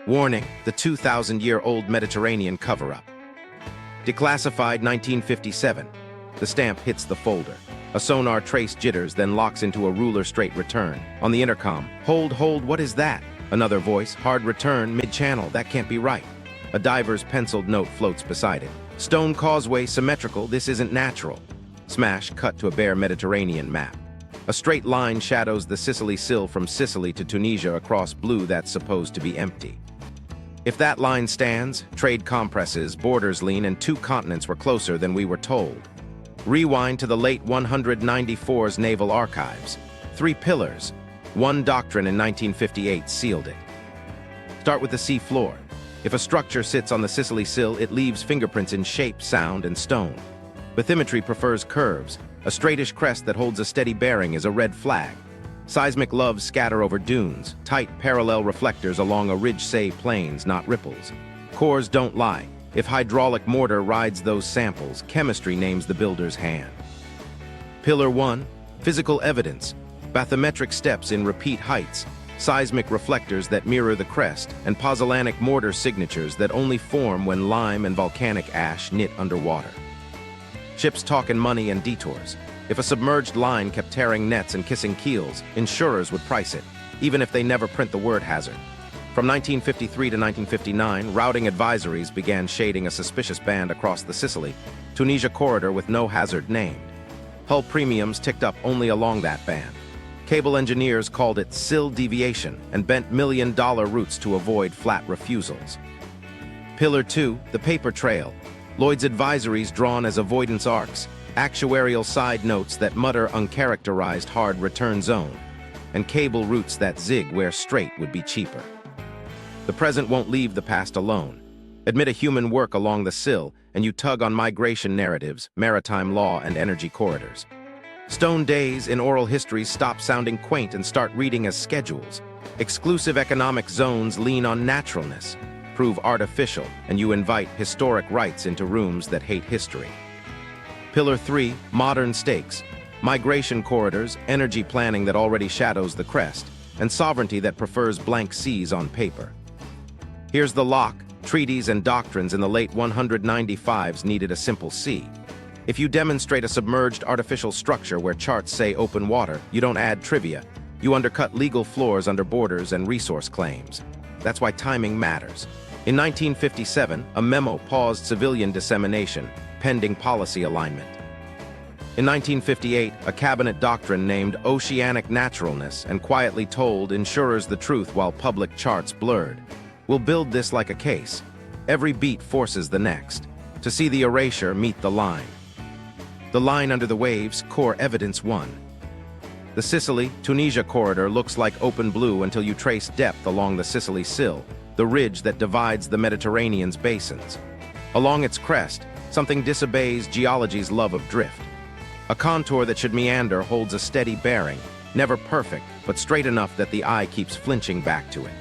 Warning, the 2,000-year-old Mediterranean cover-up. Declassified 1957. The stamp hits the folder. A sonar trace jitters, then locks into a ruler-straight return. On the intercom, hold, what is that? Another voice, hard return, mid-channel, that can't be right. A diver's penciled note floats beside it. Stone causeway, symmetrical, this isn't natural. Smash, cut to a bare Mediterranean map. A straight line shadows the Sicily Sill from Sicily to Tunisia across blue that's supposed to be empty. If that line stands, trade compresses, borders lean, and two continents were closer than we were told. Rewind to the late 194's naval archives. 3 pillars. 1 Doctrine in 1958 sealed it. Start with the sea floor. If a structure sits on the Sicily Sill, it leaves fingerprints in shape, sound, and stone. Bathymetry prefers curves. A straightish crest that holds a steady bearing is a red flag. Seismic loves scatter over dunes, tight parallel reflectors along a ridge-say plains, not ripples. Cores don't lie. If hydraulic mortar rides those samples, chemistry names the builder's hand. Pillar 1, physical evidence. Bathymetric steps in repeat heights, seismic reflectors that mirror the crest, and pozzolanic mortar signatures that only form when lime and volcanic ash knit underwater. Ships talkin' money and detours. If a submerged line kept tearing nets and kissing keels, insurers would price it, even if they never print the word hazard. From 1953 to 1959, routing advisories began shading a suspicious band across the Sicily-Tunisia corridor with no hazard named. Hull premiums ticked up only along that band. Cable engineers called it Sill deviation and bent million-dollar routes to avoid flat refusals. Pillar 2, the paper trail. Lloyd's advisories drawn as avoidance arcs, actuarial side notes that mutter uncharacterized hard return zone, and cable routes that zig where straight would be cheaper. The present won't leave the past alone. Admit a human work along the Sill, and you tug on migration narratives, maritime law, and energy corridors. Stone days in oral histories stop sounding quaint and start reading as schedules. Exclusive economic zones lean on naturalness, prove artificial, and you invite historic rights into rooms that hate history. Pillar 3, modern stakes. Migration corridors, energy planning that already shadows the crest, and sovereignty that prefers blank seas on paper. Here's the lock. Treaties and doctrines in the late 195s needed a simple C. If you demonstrate a submerged artificial structure where charts say open water, you don't add trivia. You undercut legal floors under borders and resource claims. That's why timing matters. In 1957, a memo paused civilian dissemination, pending policy alignment. In 1958, a cabinet doctrine named Oceanic Naturalness and quietly told insurers the truth while public charts blurred. We'll build this like a case. Every beat forces the next. To see the erasure, meet the line. The line under the waves, core evidence 1. The Sicily-Tunisia corridor looks like open blue until you trace depth along the Sicily Sill, the ridge that divides the Mediterranean's basins. Along its crest, something disobeys geology's love of drift. A contour that should meander holds a steady bearing, never perfect, but straight enough that the eye keeps flinching back to it.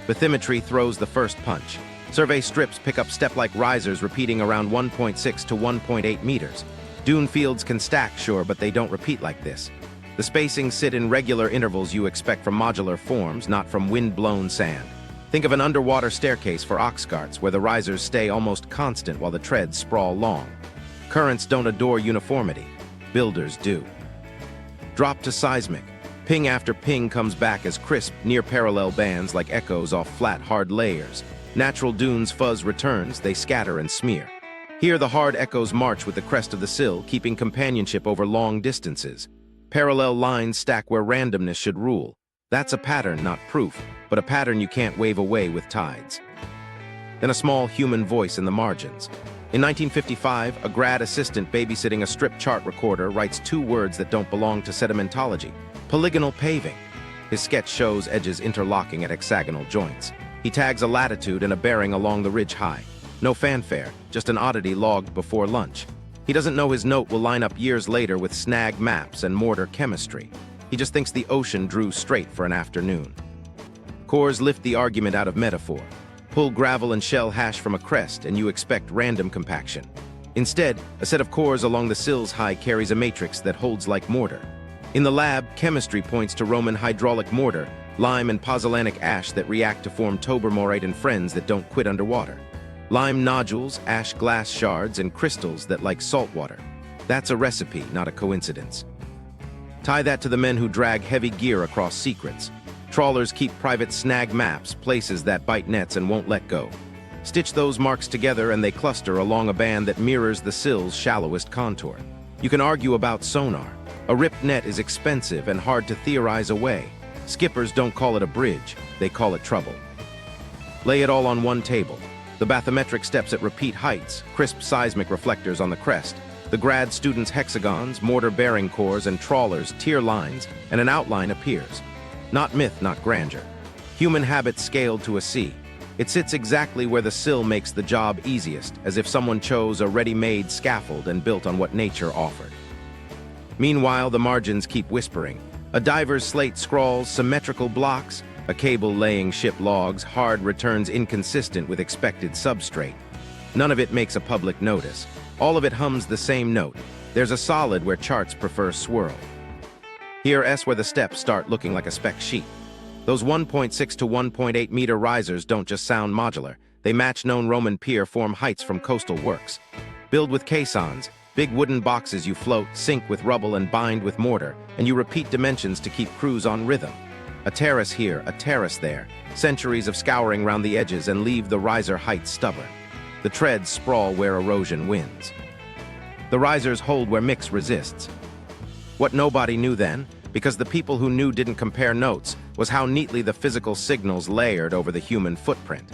Bathymetry throws the first punch. Survey strips pick up step-like risers repeating around 1.6 to 1.8 meters. Dune fields can stack, sure, but they don't repeat like this. The spacings sit in regular intervals you expect from modular forms, not from wind-blown sand. Think of an underwater staircase for ox carts where the risers stay almost constant while the treads sprawl long. Currents don't adore uniformity. Builders do. Drop to seismic. Ping after ping comes back as crisp, near-parallel bands like echoes off flat, hard layers. Natural dunes fuzz returns, they scatter and smear. Here the hard echoes march with the crest of the sill, keeping companionship over long distances. Parallel lines stack where randomness should rule. That's a pattern, not proof, but a pattern you can't wave away with tides. Then a small human voice in the margins. In 1955, a grad assistant babysitting a strip chart recorder writes 2 words that don't belong to sedimentology. Polygonal paving. His sketch shows edges interlocking at hexagonal joints. He tags a latitude and a bearing along the ridge high. No fanfare, just an oddity logged before lunch. He doesn't know his note will line up years later with snag maps and mortar chemistry. He just thinks the ocean drew straight for an afternoon. Cores lift the argument out of metaphor. Pull gravel and shell hash from a crest and you expect random compaction. Instead, a set of cores along the sill's high carries a matrix that holds like mortar. In the lab, chemistry points to Roman hydraulic mortar, lime and pozzolanic ash that react to form tobermorite and friends that don't quit underwater. Lime nodules, ash glass shards, and crystals that like salt water. That's a recipe, not a coincidence. Tie that to the men who drag heavy gear across secrets. Trawlers keep private snag maps, places that bite nets and won't let go. Stitch those marks together and they cluster along a band that mirrors the Sill's shallowest contour. You can argue about sonar. A ripped net is expensive and hard to theorize away. Skippers don't call it a bridge, they call it trouble. Lay it all on one table. The bathymetric steps at repeat heights, crisp seismic reflectors on the crest, the grad students' hexagons, mortar bearing cores, and trawlers, tier lines, and an outline appears. Not myth, not grandeur. Human habit scaled to a C. It sits exactly where the Sill makes the job easiest, as if someone chose a ready-made scaffold and built on what nature offered. Meanwhile, the margins keep whispering. A diver's slate scrawls symmetrical blocks, a cable-laying ship logs hard returns inconsistent with expected substrate. None of it makes a public notice. All of it hums the same note. There's a solid where charts prefer swirl. Here S where the steps start looking like a spec sheet. Those 1.6 to 1.8 meter risers don't just sound modular. They match known Roman pier form heights from coastal works. Build with caissons, big wooden boxes you float, sink with rubble and bind with mortar, and you repeat dimensions to keep crews on rhythm. A terrace here, a terrace there, centuries of scouring round the edges and leave the riser heights stubborn. The treads sprawl where erosion wins. The risers hold where mix resists. What nobody knew then, because the people who knew didn't compare notes, was how neatly the physical signals layered over the human footprint.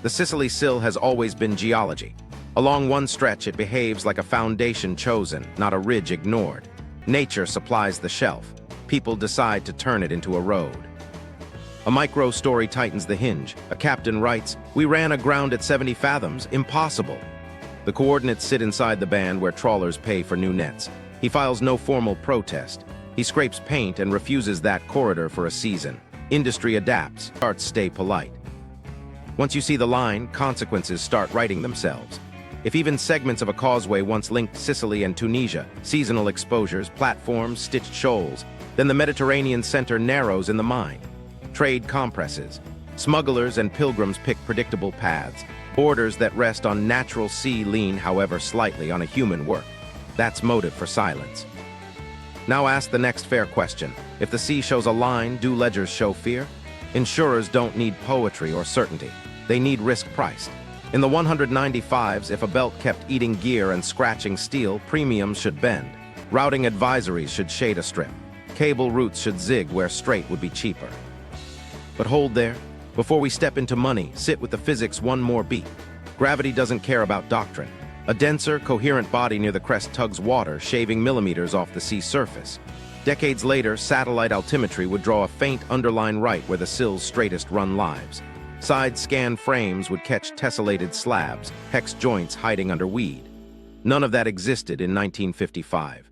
The Sicily Sill has always been geology. Along one stretch, it behaves like a foundation chosen, not a ridge ignored. Nature supplies the shelf. People decide to turn it into a road. A micro story tightens the hinge. A captain writes, "We ran aground at 70 fathoms. Impossible." The coordinates sit inside the band where trawlers pay for new nets. He files no formal protest. He scrapes paint and refuses that corridor for a season. Industry adapts. Charts stay polite. Once you see the line, consequences start writing themselves. If even segments of a causeway once linked Sicily and Tunisia, seasonal exposures, platforms, stitched shoals, then the Mediterranean center narrows in the mind. Trade compresses. Smugglers and pilgrims pick predictable paths. Borders that rest on natural sea lean, however slightly, on a human work. That's motive for silence. Now ask the next fair question. If the sea shows a line, do ledgers show fear? Insurers don't need poetry or certainty. They need risk priced. In the 195s, if a belt kept eating gear and scratching steel, premiums should bend. Routing advisories should shade a strip. Cable routes should zig where straight would be cheaper. But hold there. Before we step into money, sit with the physics one more beat. Gravity doesn't care about doctrine. A denser, coherent body near the crest tugs water, shaving millimeters off the sea surface. Decades later, satellite altimetry would draw a faint underline right where the Sill's straightest run lives. Side scan frames would catch tessellated slabs, hex joints hiding under weed. None of that existed in 1955.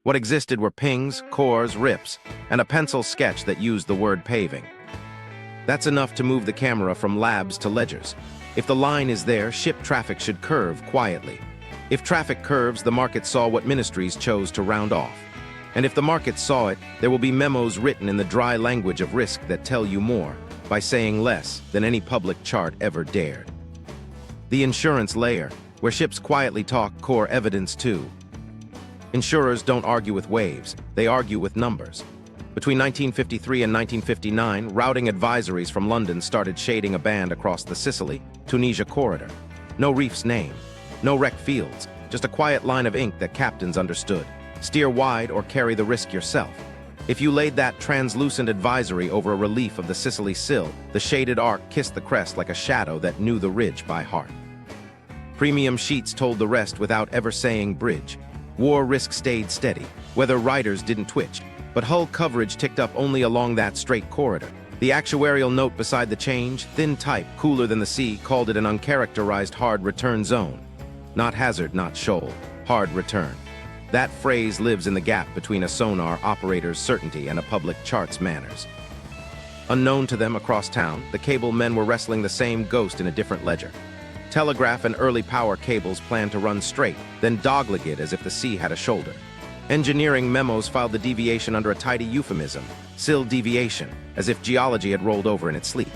What existed were pings, cores, rips, and a pencil sketch that used the word paving. That's enough to move the camera from labs to ledgers. If the line is there, ship traffic should curve quietly. If traffic curves, the market saw what ministries chose to round off. And if the market saw it, there will be memos written in the dry language of risk that tell you more, by saying less than any public chart ever dared. The insurance layer, where ships quietly talk core evidence too. Insurers don't argue with waves, they argue with numbers. Between 1953 and 1959, routing advisories from London started shading a band across the Sicily-Tunisia corridor. No reef's name, no wrecked fields, just a quiet line of ink that captains understood. Steer wide or carry the risk yourself. If you laid that translucent advisory over a relief of the Sicily Sill, the shaded arc kissed the crest like a shadow that knew the ridge by heart. Premium sheets told the rest without ever saying bridge. War risk stayed steady, whether riders didn't twitch, but hull coverage ticked up only along that straight corridor. The actuarial note beside the change, thin type, cooler than the sea, called it an uncharacterized hard return zone. Not hazard, not shoal, hard return. That phrase lives in the gap between a sonar operator's certainty and a public chart's manners. Unknown to them across town, the cable men were wrestling the same ghost in a different ledger. Telegraph and early power cables planned to run straight, then dogleg it as if the sea had a shoulder. Engineering memos filed the deviation under a tidy euphemism, Sill deviation, as if geology had rolled over in its sleep.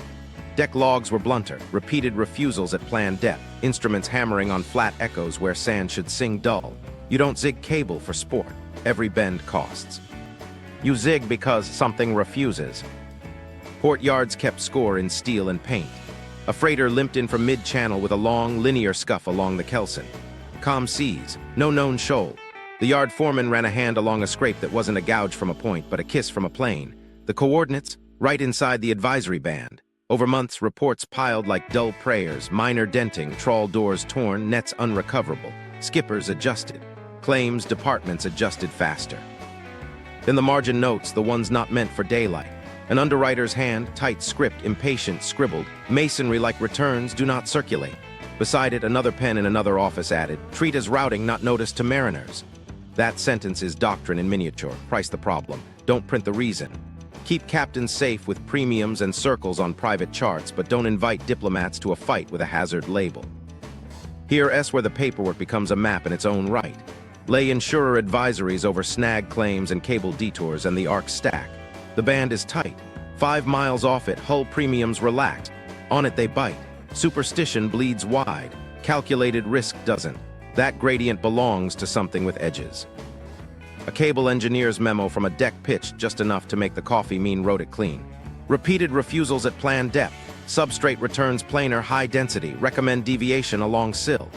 Deck logs were blunter, repeated refusals at planned depth, instruments hammering on flat echoes where sand should sing dull. You don't zig cable for sport. Every bend costs. You zig because something refuses. Port yards kept score in steel and paint. A freighter limped in from mid-channel with a long, linear scuff along the kelson. Calm seas, no known shoal. The yard foreman ran a hand along a scrape that wasn't a gouge from a point, but a kiss from a plane. The coordinates, right inside the advisory band. Over months, reports piled like dull prayers, minor denting, trawl doors torn, nets unrecoverable. Skippers adjusted. Claims departments adjusted faster. Then the margin notes, the ones not meant for daylight. An underwriter's hand, tight script, impatient, scribbled. Masonry-like returns do not circulate. Beside it, another pen in another office added, treat as routing not noticed to mariners. That sentence is doctrine in miniature. Price the problem. Don't print the reason. Keep captains safe with premiums and circles on private charts, but don't invite diplomats to a fight with a hazard label. Here, where the paperwork becomes a map in its own right. Lay insurer advisories over snag claims and cable detours and the arc stack. The band is tight. 5 miles off it, hull premiums relax. On it they bite. Superstition bleeds wide. Calculated risk doesn't. That gradient belongs to something with edges. A cable engineer's memo from a deck pitched just enough to make the coffee mean wrote it clean. Repeated refusals at planned depth. Substrate returns planar high density. Recommend deviation along sill.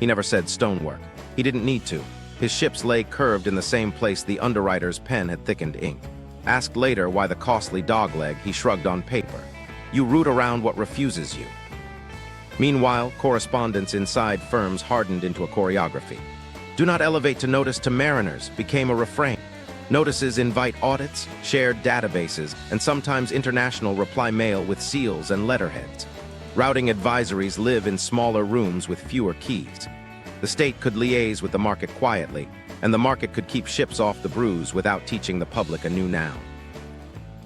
He never said stonework. He didn't need to. His ships lay curved in the same place the underwriter's pen had thickened ink. Asked later why the costly dogleg, he shrugged on paper. You root around what refuses you. Meanwhile, correspondence inside firms hardened into a choreography. Do not elevate to notice to mariners became a refrain. Notices invite audits, shared databases, and sometimes international reply mail with seals and letterheads. Routing advisories live in smaller rooms with fewer keys. The state could liaise with the market quietly, and the market could keep ships off the bruise without teaching the public a new noun.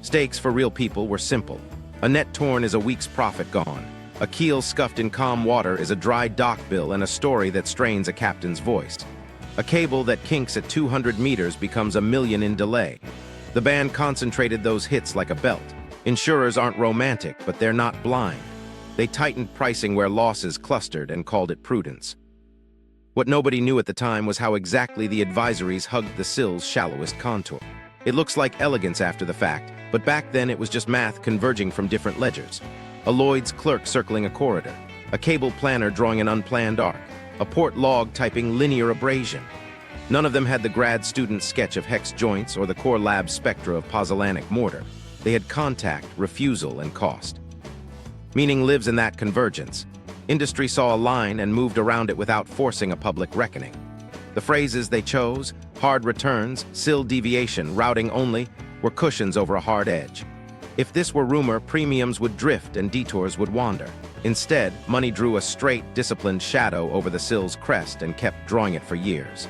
Stakes for real people were simple. A net torn is a week's profit gone. A keel scuffed in calm water is a dry dock bill and a story that strains a captain's voice. A cable that kinks at 200 meters becomes $1 million in delay. The band concentrated those hits like a belt. Insurers aren't romantic, but they're not blind. They tightened pricing where losses clustered and called it prudence. What nobody knew at the time was how exactly the advisories hugged the sill's shallowest contour. It looks like elegance after the fact, but back then it was just math converging from different ledgers. A Lloyd's clerk circling a corridor, a cable planner drawing an unplanned arc, a port log typing linear abrasion. None of them had the grad student sketch of hex joints or the core lab spectra of pozzolanic mortar. They had contact, refusal, and cost. Meaning lives in that convergence. Industry saw a line and moved around it without forcing a public reckoning. The phrases they chose, hard returns, sill deviation, routing only, were cushions over a hard edge. If this were rumor, premiums would drift and detours would wander. Instead, money drew a straight, disciplined shadow over the sill's crest and kept drawing it for years.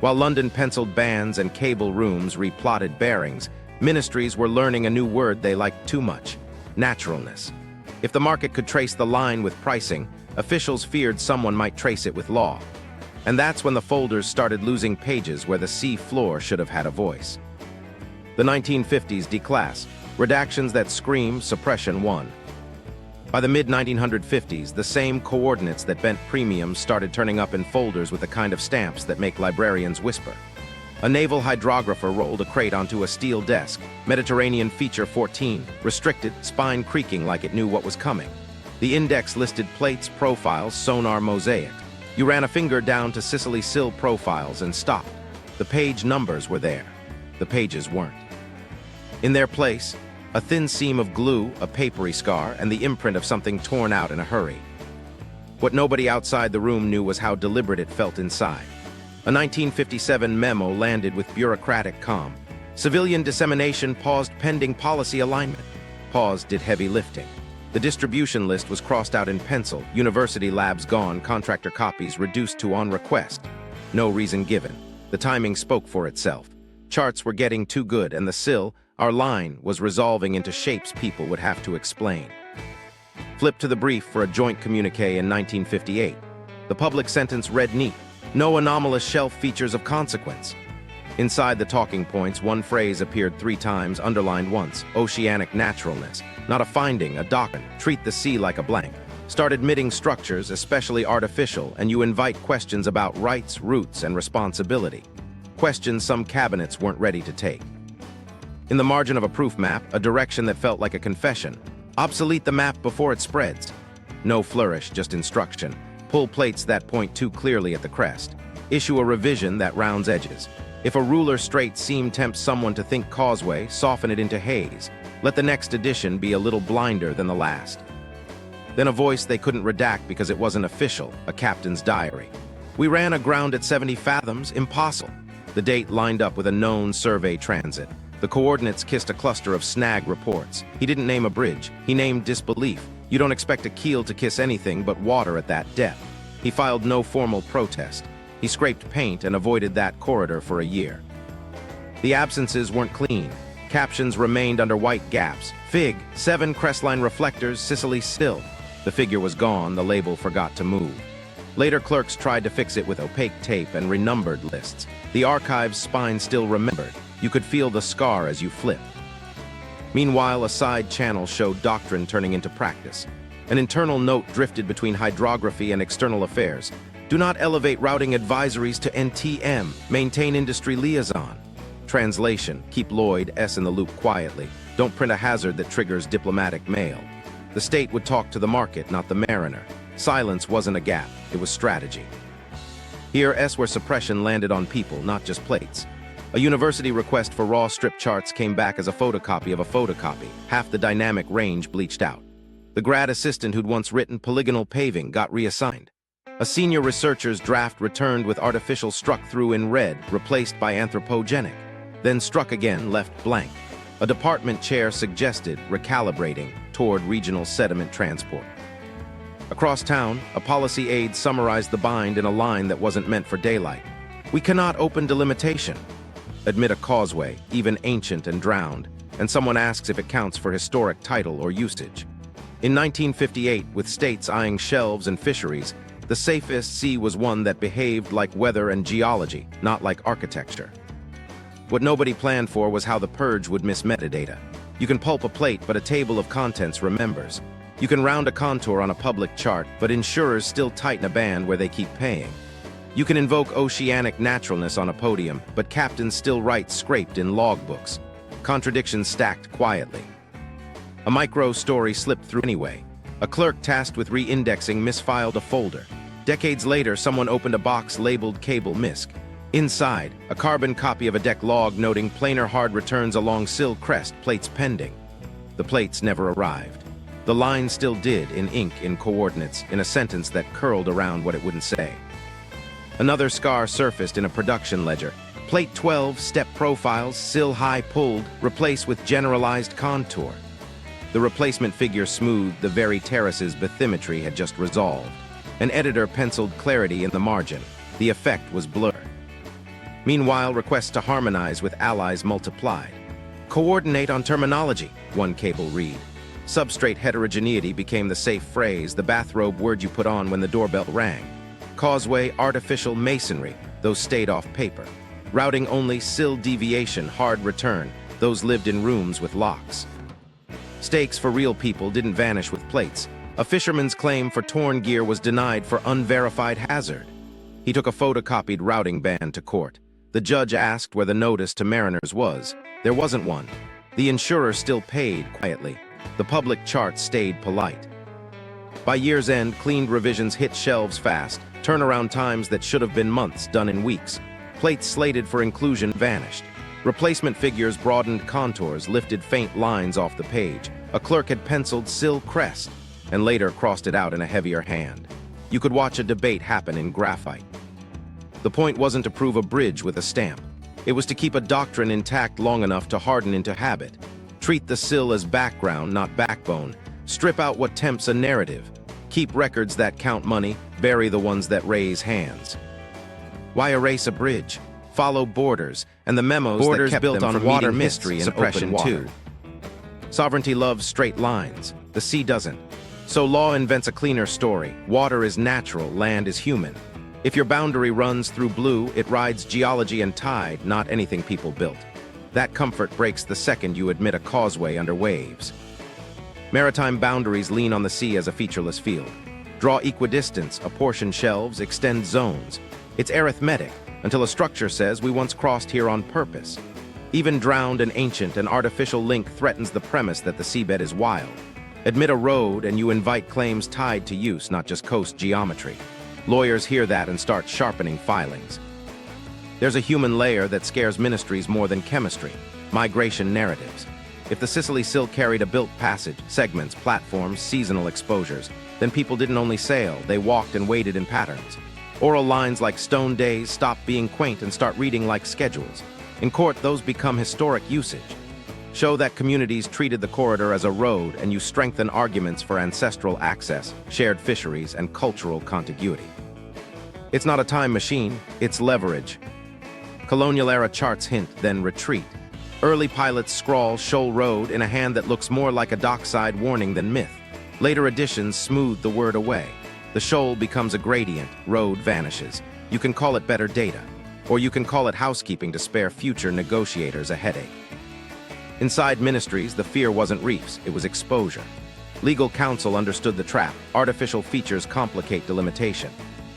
While London penciled bands and cable rooms replotted bearings, ministries were learning a new word they liked too much: naturalness. If the market could trace the line with pricing, officials feared someone might trace it with law. And that's when the folders started losing pages where the sea floor should have had a voice. The 1950s Declass, redactions that scream Suppression won. By the mid-1950s, the same coordinates that bent premiums started turning up in folders with the kind of stamps that make librarians whisper. A naval hydrographer rolled a crate onto a steel desk, Mediterranean Feature 14, restricted, spine creaking like it knew what was coming. The index listed plates, profiles, sonar mosaic. You ran a finger down to Sicily Sill profiles and stopped. The page numbers were there. The pages weren't. In their place, a thin seam of glue, a papery scar, and the imprint of something torn out in a hurry. What nobody outside the room knew was how deliberate it felt inside. A 1957 memo landed with bureaucratic calm. Civilian dissemination paused pending policy alignment. Pause did heavy lifting. The distribution list was crossed out in pencil, university labs gone, contractor copies reduced to on request. No reason given. The timing spoke for itself. Charts were getting too good, and the sill, our line, was resolving into shapes people would have to explain. Flip to the brief for a joint communique in 1958. The public sentence read neat: no anomalous shelf features of consequence. Inside the talking points, one phrase appeared 3 times, underlined once: Oceanic Naturalness. Not a finding, a doctrine. Treat the sea like a blank. Start admitting structures, especially artificial, and you invite questions about rights, roots, and responsibility. Questions some cabinets weren't ready to take. In the margin of a proof map, a direction that felt like a confession. Obsolete the map before it spreads. No flourish, just instruction. Pull plates that point too clearly at the crest. Issue a revision that rounds edges. If a ruler straight seam tempts someone to think causeway, soften it into haze. Let the next edition be a little blinder than the last. Then a voice they couldn't redact because it wasn't official, a captain's diary. We ran aground at 70 fathoms, impossible. The date lined up with a known survey transit. The coordinates kissed a cluster of snag reports. He didn't name a bridge, he named disbelief. You don't expect a keel to kiss anything but water at that depth. He filed no formal protest. He scraped paint and avoided that corridor for a year. The absences weren't clean. Captions remained under white gaps. Fig, 7 crestline reflectors, Sicily Sill. The figure was gone, the label forgot to move. Later clerks tried to fix it with opaque tape and renumbered lists. The archive's spine still remembered. You could feel the scar as you flipped. Meanwhile, a side channel showed Doctrine turning into practice. An internal note drifted between hydrography and external affairs. Do not elevate routing advisories to NTM. Maintain industry liaison. Translation: keep Lloyd S in the loop quietly. Don't print a hazard that triggers diplomatic mail. The state would talk to the market, not the mariner. Silence wasn't a gap, it was strategy. Here, S where suppression landed on people, not just plates. A university request for raw strip charts came back as a photocopy of a photocopy, half the dynamic range bleached out. The grad assistant who'd once written polygonal paving got reassigned. A senior researcher's draft returned with artificial struck through in red, replaced by anthropogenic. Then struck again, left blank. A department chair suggested recalibrating toward regional sediment transport. Across town, a policy aide summarized the bind in a line that wasn't meant for daylight. We cannot open delimitation. Admit a causeway, even ancient and drowned, and someone asks if it counts for historic title or usage. In 1958, with states eyeing shelves and fisheries, the safest sea was one that behaved like weather and geology, not like architecture. What nobody planned for was how the purge would miss metadata. You can pulp a plate, but a table of contents remembers. You can round a contour on a public chart, but insurers still tighten a band where they keep paying. You can invoke oceanic naturalness on a podium, but captains still write scraped in logbooks. Contradictions stacked quietly. A micro story slipped through anyway. A clerk tasked with re-indexing misfiled a folder. Decades later, someone opened a box labeled Cable Misc. Inside, a carbon copy of a deck log noting planar hard returns along Sill crest, plates pending. The plates never arrived. The line still did, in ink, in coordinates, in a sentence that curled around what it wouldn't say. Another scar surfaced in a production ledger. Plate 12, step profiles, sill high pulled, replaced with generalized contour. The replacement figure smoothed the very terrace's bathymetry had just resolved. An editor penciled clarity in the margin. The effect was blur. Meanwhile, requests to harmonize with allies multiplied. Coordinate on terminology, one cable read. Substrate heterogeneity became the safe phrase, the bathrobe word you put on when the doorbell rang. Causeway, artificial masonry, those stayed off paper. Routing only, sill deviation, hard return, those lived in rooms with locks. Stakes for real people didn't vanish with plates. A fisherman's claim for torn gear was denied for unverified hazard. He took a photocopied routing band to court. The judge asked where the notice to mariners was. There wasn't one. The insurer still paid quietly. The public chart stayed polite. By year's end, cleaned revisions hit shelves fast. Turnaround times that should have been months done in weeks. Plates slated for inclusion vanished. Replacement figures broadened contours, lifted faint lines off the page. A clerk had penciled Sill crest, and later crossed it out in a heavier hand. You could watch a debate happen in graphite. The point wasn't to prove a bridge with a stamp. It was to keep a doctrine intact long enough to harden into habit. Treat the sill as background, not backbone. Strip out what tempts a narrative. Keep records that count money, bury the ones that raise hands. Why erase a bridge? Follow borders, and the memos that kept built on water mystery and Suppression too. Sovereignty loves straight lines. The sea doesn't. So law invents a cleaner story. Water is natural, land is human. If your boundary runs through blue, it rides geology and tide, not anything people built. That comfort breaks the second you admit a causeway under waves. Maritime boundaries lean on the sea as a featureless field. Draw equidistance, apportion shelves, extend zones. It's arithmetic, until a structure says we once crossed here on purpose. Even drowned and ancient, an artificial link threatens the premise that the seabed is wild. Admit a road and you invite claims tied to use, not just coast geometry. Lawyers hear that and start sharpening filings. There's a human layer that scares ministries more than chemistry: migration narratives. If the Sicily Sill carried a built passage, segments, platforms, seasonal exposures, then people didn't only sail, they walked and waited in patterns. Oral lines like stone days stop being quaint and start reading like schedules. In court, those become historic usage. Show that communities treated the corridor as a road and you strengthen arguments for ancestral access, shared fisheries, and cultural contiguity. It's not a time machine, it's leverage. Colonial-era charts hint, then retreat. Early pilots scrawl Shoal Road in a hand that looks more like a dockside warning than myth. Later editions smooth the word away. The shoal becomes a gradient, road vanishes. You can call it better data, or you can call it housekeeping to spare future negotiators a headache. Inside ministries, the fear wasn't reefs, it was exposure. Legal counsel understood the trap. Artificial features complicate delimitation.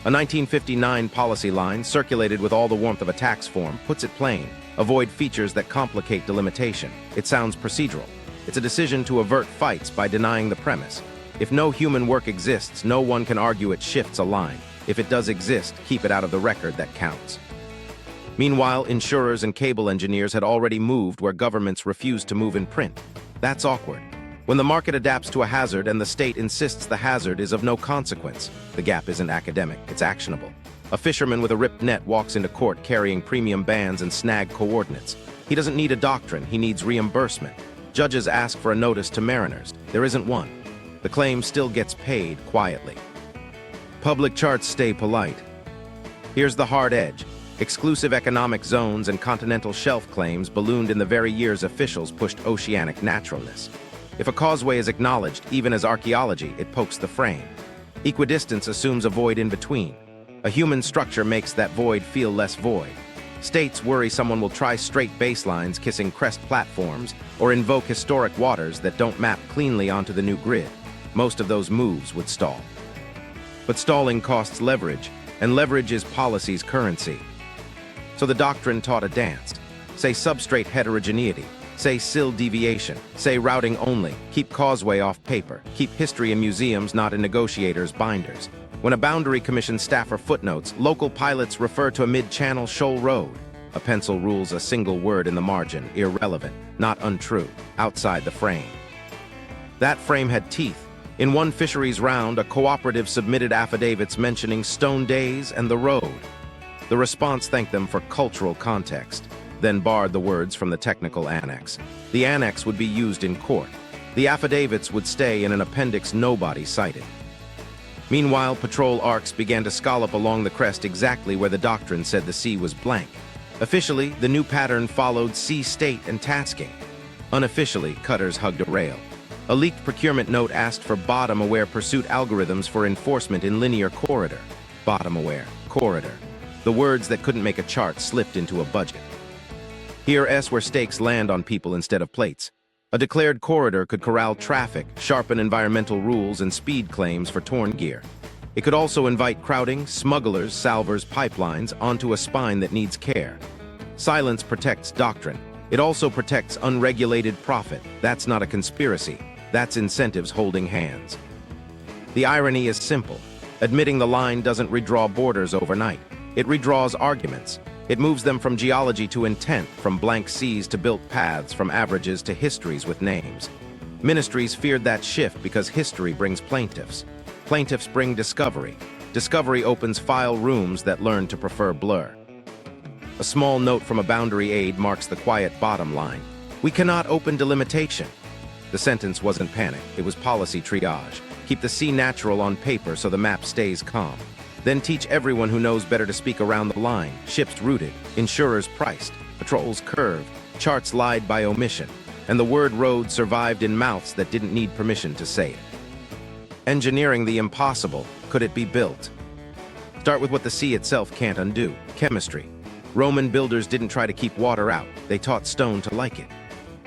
A 1959 policy line, circulated with all the warmth of a tax form, puts it plain: avoid features that complicate delimitation. It sounds procedural. It's a decision to avert fights by denying the premise. If no human work exists, no one can argue it shifts a line. If it does exist, keep it out of the record that counts. Meanwhile, insurers and cable engineers had already moved where governments refused to move in print. That's awkward. When the market adapts to a hazard and the state insists the hazard is of no consequence, the gap isn't academic, it's actionable. A fisherman with a ripped net walks into court carrying premium bands and snag coordinates. He doesn't need a doctrine, he needs reimbursement. Judges ask for a notice to mariners. There isn't one. The claim still gets paid quietly. Public charts stay polite. Here's the hard edge. Exclusive economic zones and continental shelf claims ballooned in the very years officials pushed oceanic naturalness. If a causeway is acknowledged, even as archaeology, it pokes the frame. Equidistance assumes a void in between. A human structure makes that void feel less void. States worry someone will try straight baselines kissing crest platforms or invoke historic waters that don't map cleanly onto the new grid. Most of those moves would stall. But stalling costs leverage, and leverage is policy's currency. So the doctrine taught a dance. Say substrate heterogeneity. Say sill deviation. Say routing only. Keep causeway off paper. Keep history in museums, not in negotiators' binders. When a boundary commission staffer footnotes, local pilots refer to a mid-channel shoal road. A pencil rules a single word in the margin, irrelevant, not untrue, outside the frame. That frame had teeth. In one fisheries round, a cooperative submitted affidavits mentioning stone days and the road. The response thanked them for cultural context, then barred the words from the technical annex. The annex would be used in court. The affidavits would stay in an appendix nobody cited. Meanwhile, patrol arcs began to scallop along the crest exactly where the doctrine said the sea was blank. Officially, the new pattern followed sea state and tasking. Unofficially, cutters hugged a rail. A leaked procurement note asked for bottom-aware pursuit algorithms for enforcement in linear corridor. Bottom-aware, corridor. The words that couldn't make a chart slipped into a budget. Here S where stakes land on people instead of plates. A declared corridor could corral traffic, sharpen environmental rules, and speed claims for torn gear. It could also invite crowding, smugglers, salvers, pipelines onto a spine that needs care. Silence protects doctrine. It also protects unregulated profit. That's not a conspiracy. That's incentives holding hands. The irony is simple. Admitting the line doesn't redraw borders overnight. It redraws arguments. It moves them from geology to intent, from blank seas to built paths, from averages to histories with names. Ministries feared that shift because history brings plaintiffs. Plaintiffs bring discovery. Discovery opens file rooms that learn to prefer blur. A small note from a boundary aide marks the quiet bottom line. We cannot open delimitation. The sentence wasn't panic, it was policy triage. Keep the sea natural on paper so the map stays calm. Then teach everyone who knows better to speak around the line. Ships routed, insurers priced, patrols curved, charts lied by omission, and the word road survived in mouths that didn't need permission to say it. Engineering the impossible, could it be built? Start with what the sea itself can't undo: chemistry. Roman builders didn't try to keep water out, they taught stone to like it.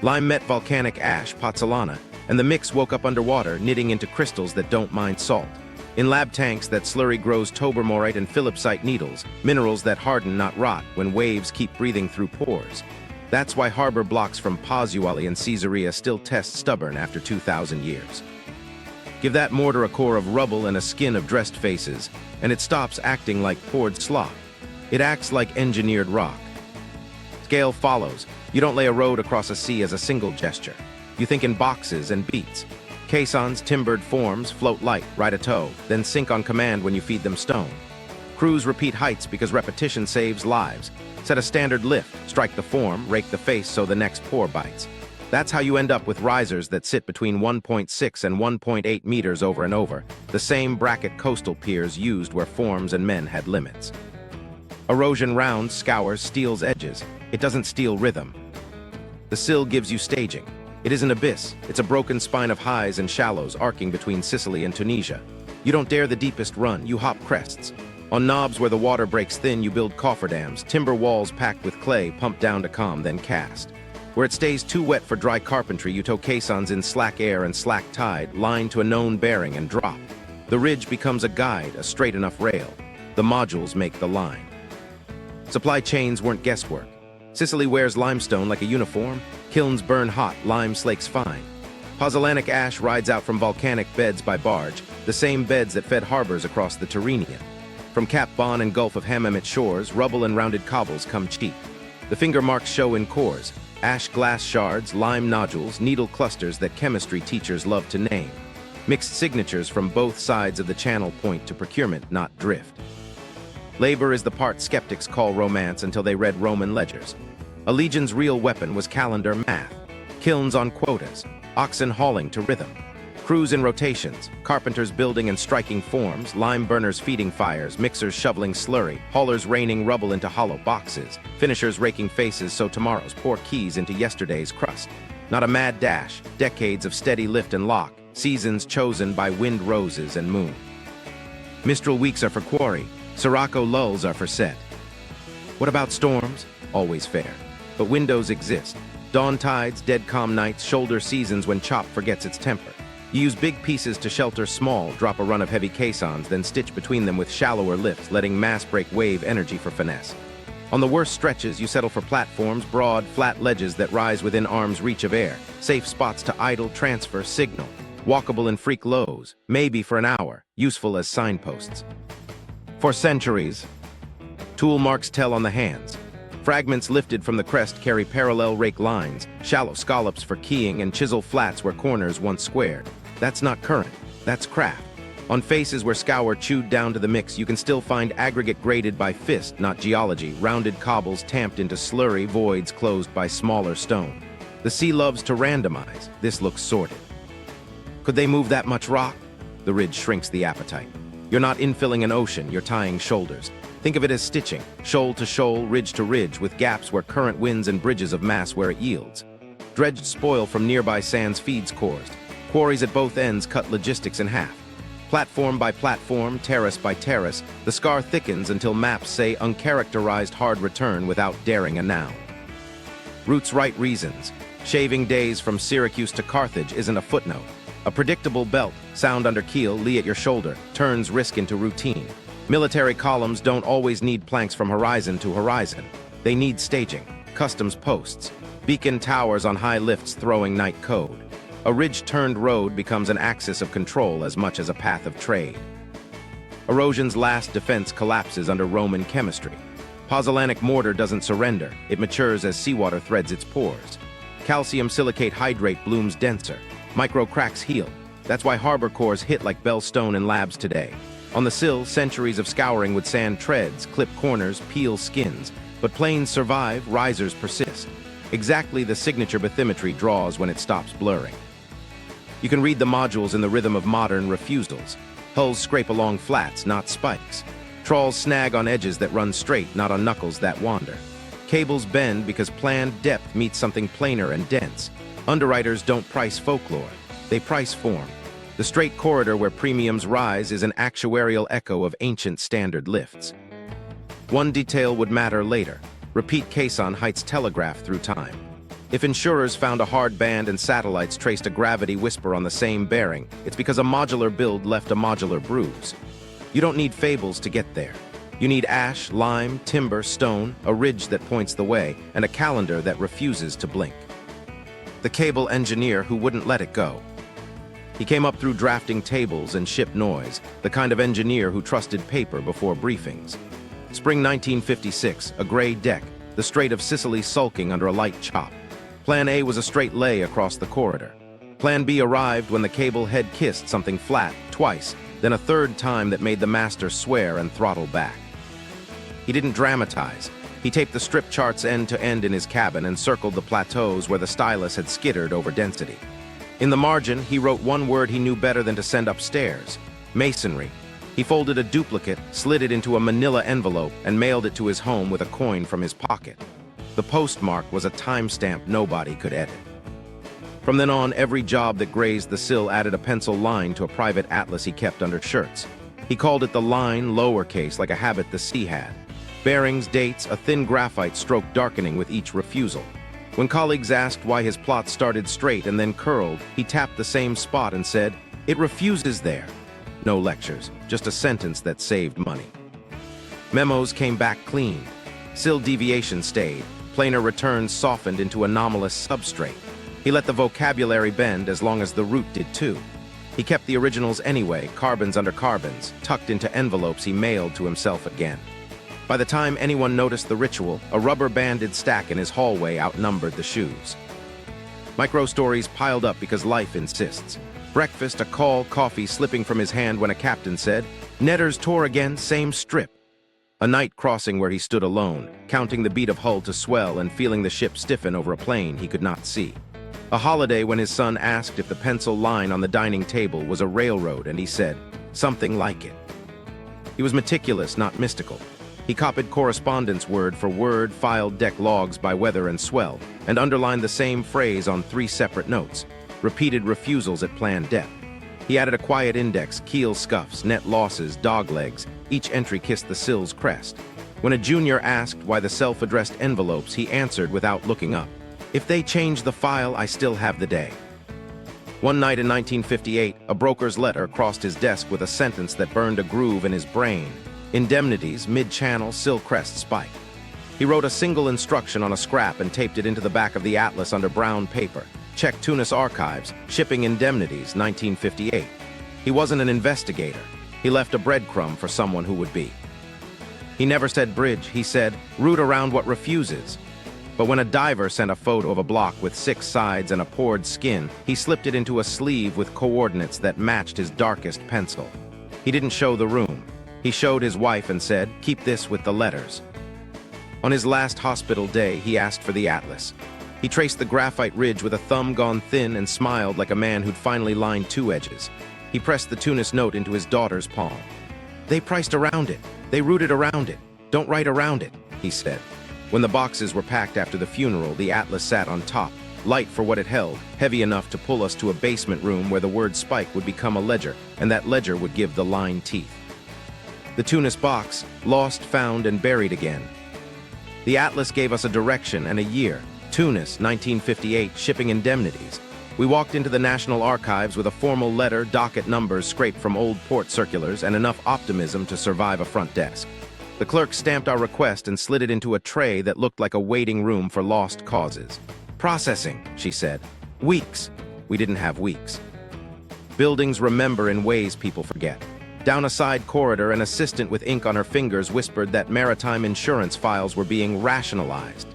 Lime met volcanic ash, pozzolana, and the mix woke up underwater, knitting into crystals that don't mind salt. In lab tanks, that slurry grows tobermorite and philipsite needles, minerals that harden, not rot, when waves keep breathing through pores. That's why harbor blocks from Pozzuoli and Caesarea still test stubborn after 2,000 years. Give that mortar a core of rubble and a skin of dressed faces, and it stops acting like poured slop. It acts like engineered rock. Scale follows. You don't lay a road across a sea as a single gesture. You think in boxes and beats. Caissons, timbered forms, float light, ride a tow, then sink on command when you feed them stone. Crews repeat heights because repetition saves lives. Set a standard lift, strike the form, rake the face so the next pour bites. That's how you end up with risers that sit between 1.6 and 1.8 meters over and over, the same bracket coastal piers used where forms and men had limits. Erosion rounds, scours, steals edges. It doesn't steal rhythm. The sill gives you staging. It is an abyss. It's a broken spine of highs and shallows arcing between Sicily and Tunisia. You don't dare the deepest run, you hop crests. On knobs where the water breaks thin, you build cofferdams, timber walls packed with clay, pumped down to calm, then cast. Where it stays too wet for dry carpentry, you tow caissons in slack air and slack tide, line to a known bearing and drop. The ridge becomes a guide, a straight enough rail. The modules make the line. Supply chains weren't guesswork. Sicily wears limestone like a uniform. Kilns burn hot, lime slakes fine. Pozzolanic ash rides out from volcanic beds by barge, the same beds that fed harbors across the Tyrrhenian. From Cap Bon and Gulf of Hammamet shores, rubble and rounded cobbles come cheap. The finger marks show in cores: ash glass shards, lime nodules, needle clusters that chemistry teachers love to name. Mixed signatures from both sides of the channel point to procurement, not drift. Labor is the part skeptics call romance until they read Roman ledgers. A legion's real weapon was calendar math. Kilns on quotas, oxen hauling to rhythm. Crews in rotations, carpenters building and striking forms, lime burners feeding fires, mixers shoveling slurry, haulers raining rubble into hollow boxes, finishers raking faces so tomorrow's pour keys into yesterday's crust. Not a mad dash, decades of steady lift and lock, seasons chosen by wind roses and moon. Mistral weeks are for quarry, Sirocco lulls are for set. What about storms? Always fair. But windows exist. Dawn tides, dead calm nights, shoulder seasons when chop forgets its temper. You use big pieces to shelter small, drop a run of heavy caissons, then stitch between them with shallower lifts, letting mass break wave energy for finesse. On the worst stretches, you settle for platforms, broad, flat ledges that rise within arm's reach of air, safe spots to idle, transfer, signal. Walkable in freak lows, maybe for an hour, useful as signposts. For centuries, tool marks tell on the hands. Fragments lifted from the crest carry parallel rake lines, shallow scallops for keying, and chisel flats where corners once squared. That's not current, that's craft. On faces where scour chewed down to the mix, you can still find aggregate graded by fist, not geology, rounded cobbles tamped into slurry voids closed by smaller stone. The sea loves to randomize. This looks sorted. Could they move that much rock? The ridge shrinks the appetite. You're not infilling an ocean, you're tying shoulders. Think of it as stitching, shoal to shoal, ridge to ridge, with gaps where current wins and bridges of mass where it yields. Dredged spoil from nearby sands feeds cores. Quarries at both ends cut logistics in half. Platform by platform, terrace by terrace, the scar thickens until maps say uncharacterized hard return without daring a noun. Roots right reasons. Shaving days from Syracuse to Carthage isn't a footnote. A predictable belt, sound under keel, lee at your shoulder, turns risk into routine. Military columns don't always need planks from horizon to horizon. They need staging, customs posts, beacon towers on high lifts throwing night code. A ridge-turned road becomes an axis of control as much as a path of trade. Erosion's last defense collapses under Roman chemistry. Pozzolanic mortar doesn't surrender. It matures as seawater threads its pores. Calcium silicate hydrate blooms denser. Micro cracks heal. That's why harbor cores hit like Bell Stone in labs today. On the sill, centuries of scouring with sand treads, clip corners, peel skins. But planes survive, risers persist. Exactly the signature bathymetry draws when it stops blurring. You can read the modules in the rhythm of modern refusals. Hulls scrape along flats, not spikes. Trawls snag on edges that run straight, not on knuckles that wander. Cables bend because planned depth meets something plainer and dense. Underwriters don't price folklore, they price form. The straight corridor where premiums rise is an actuarial echo of ancient standard lifts. One detail would matter later. Repeat caisson heights telegraph through time. If insurers found a hard band and satellites traced a gravity whisper on the same bearing, it's because a modular build left a modular bruise. You don't need fables to get there. You need ash, lime, timber, stone, a ridge that points the way, and a calendar that refuses to blink. The cable engineer who wouldn't let it go. He came up through drafting tables and ship noise, the kind of engineer who trusted paper before briefings. Spring 1956, a gray deck, the Strait of Sicily sulking under a light chop. Plan A was a straight lay across the corridor. Plan B arrived when the cable head kissed something flat, twice, then a third time that made the master swear and throttle back. He didn't dramatize. He taped the strip charts end to end in his cabin and circled the plateaus where the stylus had skittered over density. In the margin, he wrote one word he knew better than to send upstairs: masonry. He folded a duplicate, slid it into a manila envelope, and mailed it to his home with a coin from his pocket. The postmark was a timestamp nobody could edit. From then on, every job that grazed the sill added a pencil line to a private atlas he kept under shirts. He called it the line, lowercase, like a habit the sea had. Bearings, dates, a thin graphite stroke darkening with each refusal. When colleagues asked why his plot started straight and then curled, he tapped the same spot and said, "It refuses there." No lectures, just a sentence that saved money. Memos came back clean. Sill deviation stayed. Planar returns softened into anomalous substrate. He let the vocabulary bend as long as the root did too. He kept the originals anyway, carbons under carbons, tucked into envelopes he mailed to himself again. By the time anyone noticed the ritual, a rubber-banded stack in his hallway outnumbered the shoes. Micro-stories piled up because life insists. Breakfast, a call, coffee slipping from his hand when a captain said, "Netters tore again, same strip." A night crossing where he stood alone, counting the beat of hull to swell and feeling the ship stiffen over a plane he could not see. A holiday when his son asked if the pencil line on the dining table was a railroad, and he said, "Something like it." He was meticulous, not mystical. He copied correspondence word for word, filed deck logs by weather and swell, and underlined the same phrase on 3 separate notes, repeated refusals at planned depth. He added a quiet index, keel scuffs, net losses, dog legs. Each entry kissed the sill's crest. When a junior asked why the self-addressed envelopes, he answered without looking up, "If they change the file, I still have the day." One night in 1958, a broker's letter crossed his desk with a sentence that burned a groove in his brain. Indemnities, mid-channel, sill crest spike. He wrote a single instruction on a scrap and taped it into the back of the atlas under brown paper. Check Tunis archives, shipping indemnities, 1958. He wasn't an investigator. He left a breadcrumb for someone who would be. He never said bridge, he said, route around what refuses. But when a diver sent a photo of a block with 6 sides and a poured skin, he slipped it into a sleeve with coordinates that matched his darkest pencil. He didn't show the room. He showed his wife and said, "Keep this with the letters." On his last hospital day, he asked for the atlas. He traced the graphite ridge with a thumb gone thin and smiled like a man who'd finally lined 2 edges. He pressed the Tunis note into his daughter's palm. "They priced around it. They rooted around it. Don't write around it," he said. When the boxes were packed after the funeral, the atlas sat on top, light for what it held, heavy enough to pull us to a basement room where the word spike would become a ledger, and that ledger would give the line teeth. The Tunis box, lost, found, and buried again. The atlas gave us a direction and a year. Tunis, 1958, shipping indemnities. We walked into the National Archives with a formal letter, docket numbers scraped from old port circulars, and enough optimism to survive a front desk. The clerk stamped our request and slid it into a tray that looked like a waiting room for lost causes. "Processing," she said. "Weeks." We didn't have weeks. Buildings remember in ways people forget. Down a side corridor, an assistant with ink on her fingers whispered that maritime insurance files were being rationalized.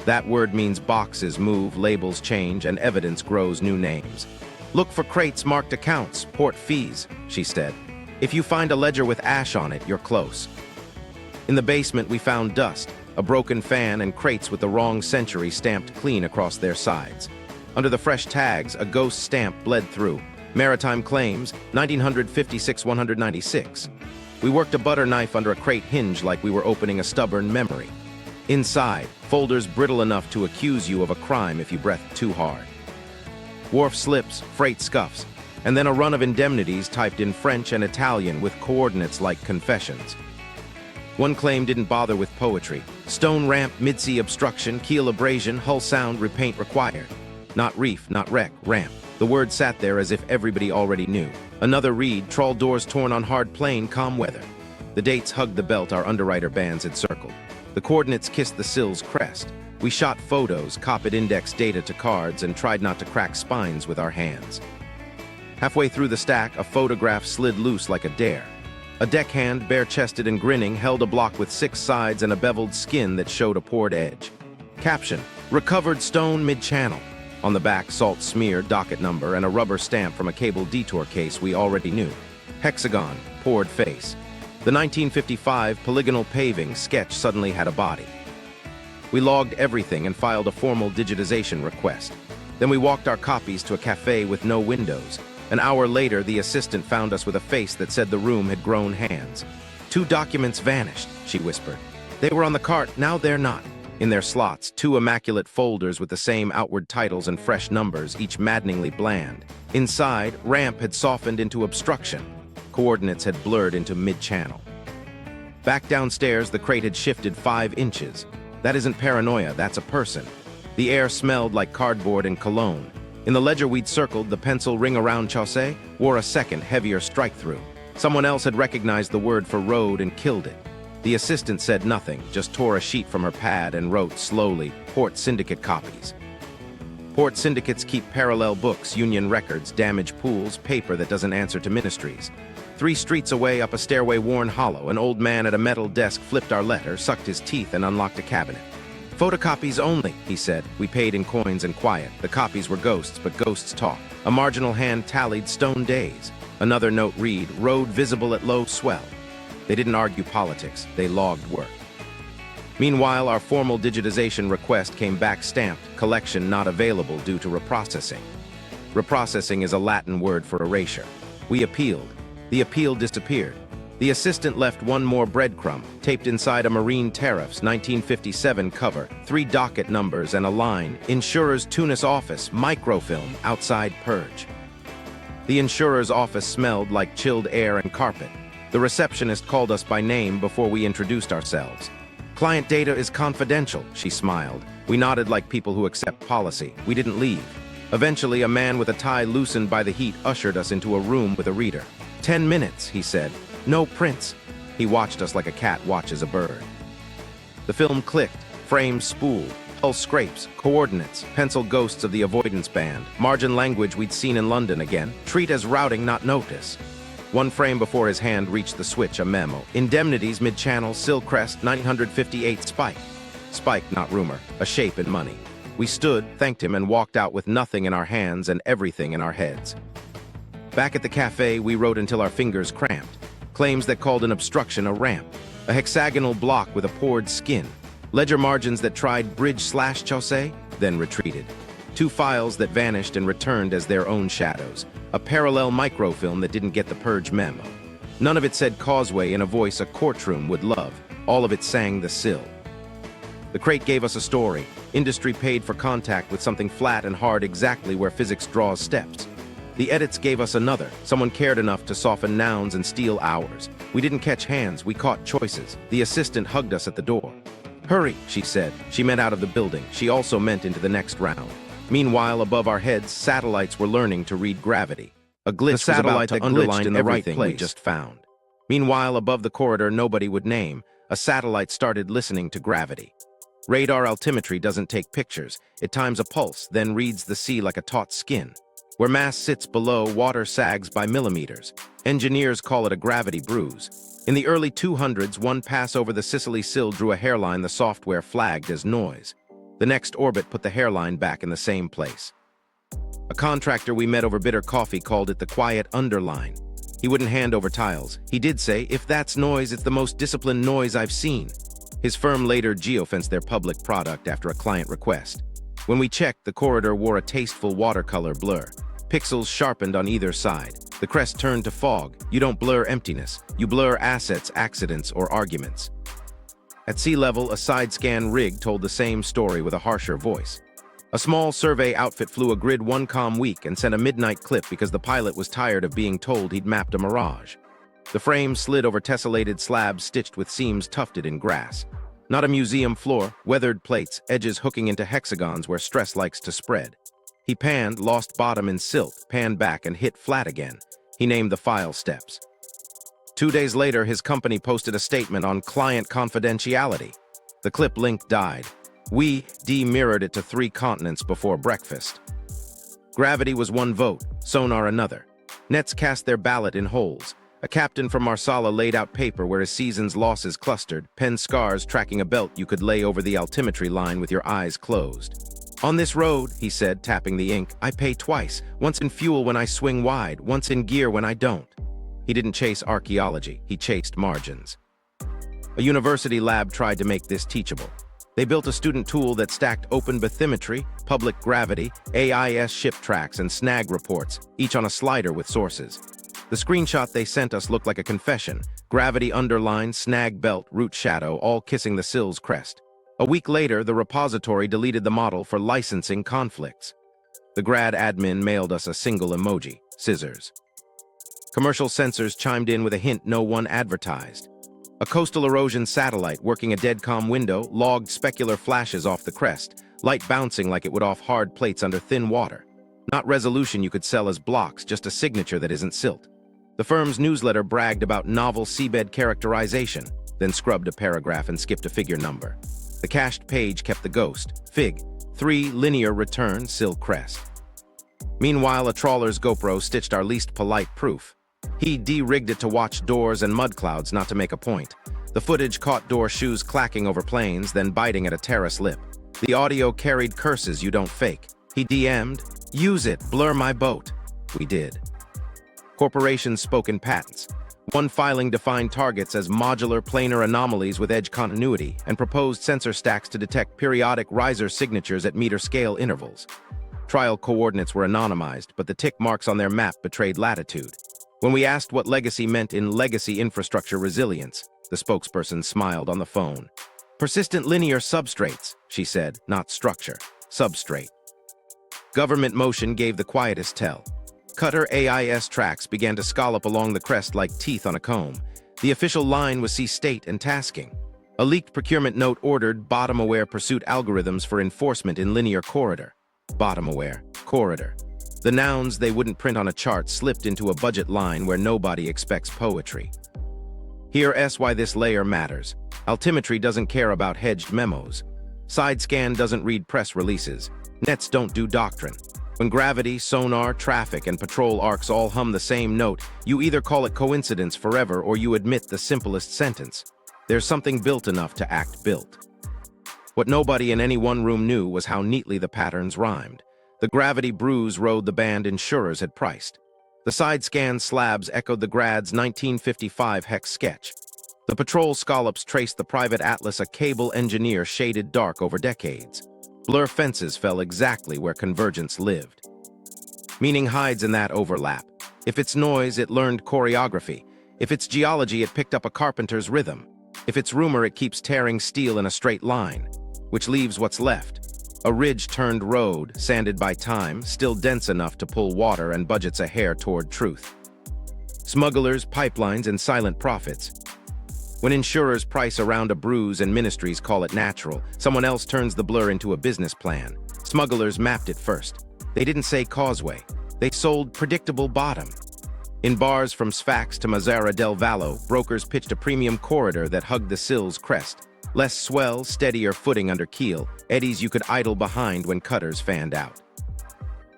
That word means boxes move, labels change, and evidence grows new names. "Look for crates marked accounts, port fees," she said. "If you find a ledger with ash on it, you're close." In the basement, we found dust, a broken fan, and crates with the wrong century stamped clean across their sides. Under the fresh tags, a ghost stamp bled through. Maritime claims, 1956-196. We worked a butter knife under a crate hinge like we were opening a stubborn memory. Inside, folders brittle enough to accuse you of a crime if you breathed too hard. Wharf slips, freight scuffs. and then a run of indemnities typed in French and Italian with coordinates like confessions. One claim didn't bother with poetry. Stone ramp, mid-sea obstruction, keel abrasion, hull sound, repaint required. Not reef, not wreck, ramp. The word sat there as if everybody already knew. Another read, trawl doors torn on hard plain, calm weather. The dates hugged the belt our underwriter bands had circled. The coordinates kissed the Sill's crest. We shot photos, copied index data to cards, and tried not to crack spines with our hands. Halfway through the stack, a photograph slid loose like a dare. A deckhand, bare-chested and grinning, held a block with 6 sides and a beveled skin that showed a poured edge. Caption, recovered stone mid-channel. On the back, salt smear, docket number, and a rubber stamp from a cable detour case we already knew. Hexagon, poured face. The 1955 polygonal paving sketch suddenly had a body. We logged everything and filed a formal digitization request. Then we walked our copies to a cafe with no windows. An hour later, the assistant found us with a face that said the room had grown hands. 2 documents vanished, she whispered. They were on the cart, now they're not. In their slots, 2 immaculate folders with the same outward titles and fresh numbers, each maddeningly bland. Inside, ramp had softened into obstruction. Coordinates had blurred into mid-channel. Back downstairs, the crate had shifted 5 inches. That isn't paranoia, that's a person. The air smelled like cardboard and cologne. In the ledger we'd circled, the pencil ring around Chaussee wore a second, heavier strike-through. Someone else had recognized the word for road and killed it. The assistant said nothing, just tore a sheet from her pad and wrote slowly, Port Syndicate copies. Port syndicates keep parallel books, union records, damaged pools, paper that doesn't answer to ministries. 3 streets away, up a stairway worn hollow, an old man at a metal desk flipped our letter, sucked his teeth, and unlocked a cabinet. Photocopies only, he said. We paid in coins and quiet. The copies were ghosts, but ghosts talk. A marginal hand tallied stone days. Another note read, road visible at low swell. They didn't argue politics, they logged work. Meanwhile, our formal digitization request came back stamped, collection not available due to reprocessing. Reprocessing is a Latin word for erasure. We appealed. The appeal disappeared. The assistant left one more breadcrumb, taped inside a Marine Tariffs 1957 cover, 3 docket numbers and a line, Insurer's Tunis office, microfilm, outside purge. The insurer's office smelled like chilled air and carpet. The receptionist called us by name before we introduced ourselves. Client data is confidential, she smiled. We nodded like people who accept policy. We didn't leave. Eventually, a man with a tie loosened by the heat ushered us into a room with a reader. 10 minutes, he said. No prints. He watched us like a cat watches a bird. The film clicked, frames spooled, hull scrapes, coordinates, pencil ghosts of the Avoidance band, margin language we'd seen in London again, treat as routing, not notice. One frame before his hand reached the switch, a memo. Indemnities mid-channel, Sill crest, 958 spike. Spike, not rumor, a shape in money. We stood, thanked him, and walked out with nothing in our hands and everything in our heads. Back at the cafe, we wrote until our fingers cramped. Claims that called an obstruction a ramp. A hexagonal block with a poured skin. Ledger margins that tried bridge/Chaussee, then retreated. 2 files that vanished and returned as their own shadows. A parallel microfilm that didn't get the purge memo. None of it said causeway in a voice a courtroom would love. All of it sang the Sill. The crate gave us a story. Industry paid for contact with something flat and hard exactly where physics draws steps. The edits gave us another. Someone cared enough to soften nouns and steal hours. We didn't catch hands, we caught choices. The assistant hugged us at the door. Hurry, she said. She meant out of the building. She also meant into the next round. Meanwhile, above our heads, satellites were learning to read gravity. A glitch was about to underline in the right place we just found. Meanwhile, above the corridor nobody would name, a satellite started listening to gravity. Radar altimetry doesn't take pictures. It times a pulse, then reads the sea like a taut skin. Where mass sits below, water sags by millimeters. Engineers call it a gravity bruise. In the early 200s, one pass over the Sicily Sill drew a hairline the software flagged as noise. The next orbit put the hairline back in the same place. A contractor we met over bitter coffee called it the quiet underline. He wouldn't hand over tiles. He did say, if that's noise, it's the most disciplined noise I've seen. His firm later geofenced their public product after a client request. When we checked, the corridor wore a tasteful watercolor blur. Pixels sharpened on either side. The crest turned to fog. You don't blur emptiness. You blur assets, accidents, or arguments. At sea level, a side-scan rig told the same story with a harsher voice. A small survey outfit flew a grid one calm week and sent a midnight clip because the pilot was tired of being told he'd mapped a mirage. The frame slid over tessellated slabs stitched with seams tufted in grass. Not a museum floor, weathered plates, edges hooking into hexagons where stress likes to spread. He panned, lost bottom in silt, panned back and hit flat again. He named the file steps. 2 days later, his company posted a statement on client confidentiality. The clip link died. We de-mirrored it to 3 continents before breakfast. Gravity was 1 vote, Sonar another. Nets cast their ballot in holes. A captain from Marsala laid out paper where his season's losses clustered, pen scars tracking a belt you could lay over the altimetry line with your eyes closed. On this road, he said, tapping the ink, I pay twice, once in fuel when I swing wide, once in gear when I don't. He didn't chase archaeology, he chased margins. A university lab tried to make this teachable. They built a student tool that stacked open bathymetry, public gravity, AIS ship tracks, and snag reports, each on a slider with sources. The screenshot they sent us looked like a confession. Gravity underline, snag belt, root shadow, all kissing the Sill's crest. A week later, the repository deleted the model for licensing conflicts. The grad admin mailed us a single emoji, scissors. Commercial censors chimed in with a hint no one advertised. A coastal erosion satellite working a deadcom window logged specular flashes off the crest, light bouncing like it would off hard plates under thin water. Not resolution you could sell as blocks, just a signature that isn't silt. The firm's newsletter bragged about novel seabed characterization, then scrubbed a paragraph and skipped a figure number. The cached page kept the ghost, Fig, 3 linear return, Sill crest. Meanwhile, a trawler's GoPro stitched our least polite proof. He de-rigged it to watch doors and mud clouds, not to make a point. The footage caught door shoes clacking over planes, then biting at a terrace lip. The audio carried curses you don't fake. He DM'd, use it, blur my boat. We did. Corporations spoke in patents. One filing defined targets as modular planar anomalies with edge continuity and proposed sensor stacks to detect periodic riser signatures at meter-scale intervals. Trial coordinates were anonymized, but the tick marks on their map betrayed latitude. When we asked what legacy meant in legacy infrastructure resilience, the spokesperson smiled on the phone. Persistent linear substrates, she said, not structure, substrate. Government motion gave the quietest tell. Cutter AIS tracks began to scallop along the crest like teeth on a comb. The official line was see state and tasking. A leaked procurement note ordered bottom-aware pursuit algorithms for enforcement in linear corridor. Bottom-aware, corridor. The nouns they wouldn't print on a chart slipped into a budget line where nobody expects poetry. Here's why this layer matters. Altimetry doesn't care about hedged memos. Sidescan doesn't read press releases. Nets don't do doctrine. When gravity, sonar, traffic, and patrol arcs all hum the same note, you either call it coincidence forever or you admit the simplest sentence. There's something built enough to act built. What nobody in any one room knew was how neatly the patterns rhymed. The gravity bruise rode the band insurers had priced. The side-scan slabs echoed the grad's 1955 hex sketch. The patrol scallops traced the private atlas a cable engineer shaded dark over decades. Blur fences fell exactly where convergence lived. Meaning hides in that overlap. If it's noise, it learned choreography. If it's geology, it picked up a carpenter's rhythm. If it's rumor, it keeps tearing steel in a straight line, which leaves what's left. A ridge-turned road, sanded by time, still dense enough to pull water and budgets a hair toward truth. Smugglers, pipelines, and silent profits. When insurers price around a bruise and ministries call it natural, someone else turns the blur into a business plan. Smugglers mapped it first. They didn't say causeway. They sold predictable bottom. In bars from Sfax to Mazzara del Vallo, brokers pitched a premium corridor that hugged the Sill's crest. Less swell, steadier footing under keel, eddies you could idle behind when cutters fanned out.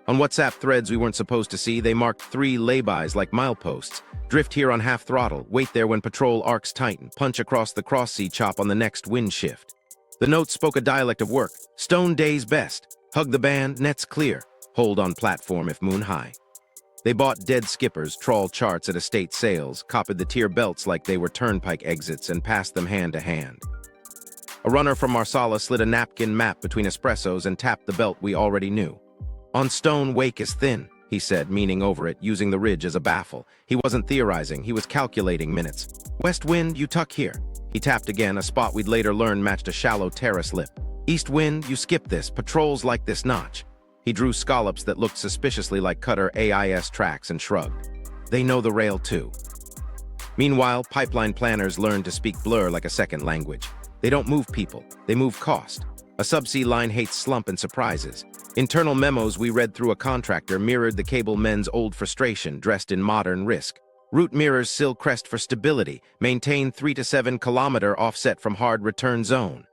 On WhatsApp threads we weren't supposed to see, they marked 3 laybys like mileposts. Drift here on half throttle, wait there when patrol arcs tighten, punch across the cross-sea chop on the next wind shift. The notes spoke a dialect of work. Stone days best. Hug the band, nets clear. Hold on platform if moon high. They bought dead skippers, trawl charts at estate sales, copied the tier belts like they were turnpike exits, and passed them hand to hand. A runner from Marsala slid a napkin map between espressos and tapped the belt we already knew. On stone, wake is thin, he said, meaning over it, using the ridge as a baffle. He wasn't theorizing, he was calculating minutes. West wind, you tuck here. He tapped again, a spot we'd later learn matched a shallow terrace lip. East wind, you skip this. Patrols like this notch. He drew scallops that looked suspiciously like Cutter AIS tracks and shrugged. They know the rail too. Meanwhile, pipeline planners learn to speak blur like a second language. They don't move people, they move cost. A subsea line hates slump and surprises. Internal memos we read through a contractor mirrored the cable men's old frustration dressed in modern risk. Route mirrors Sill crest for stability, maintain 3 to 7 kilometer offset from hard return zone.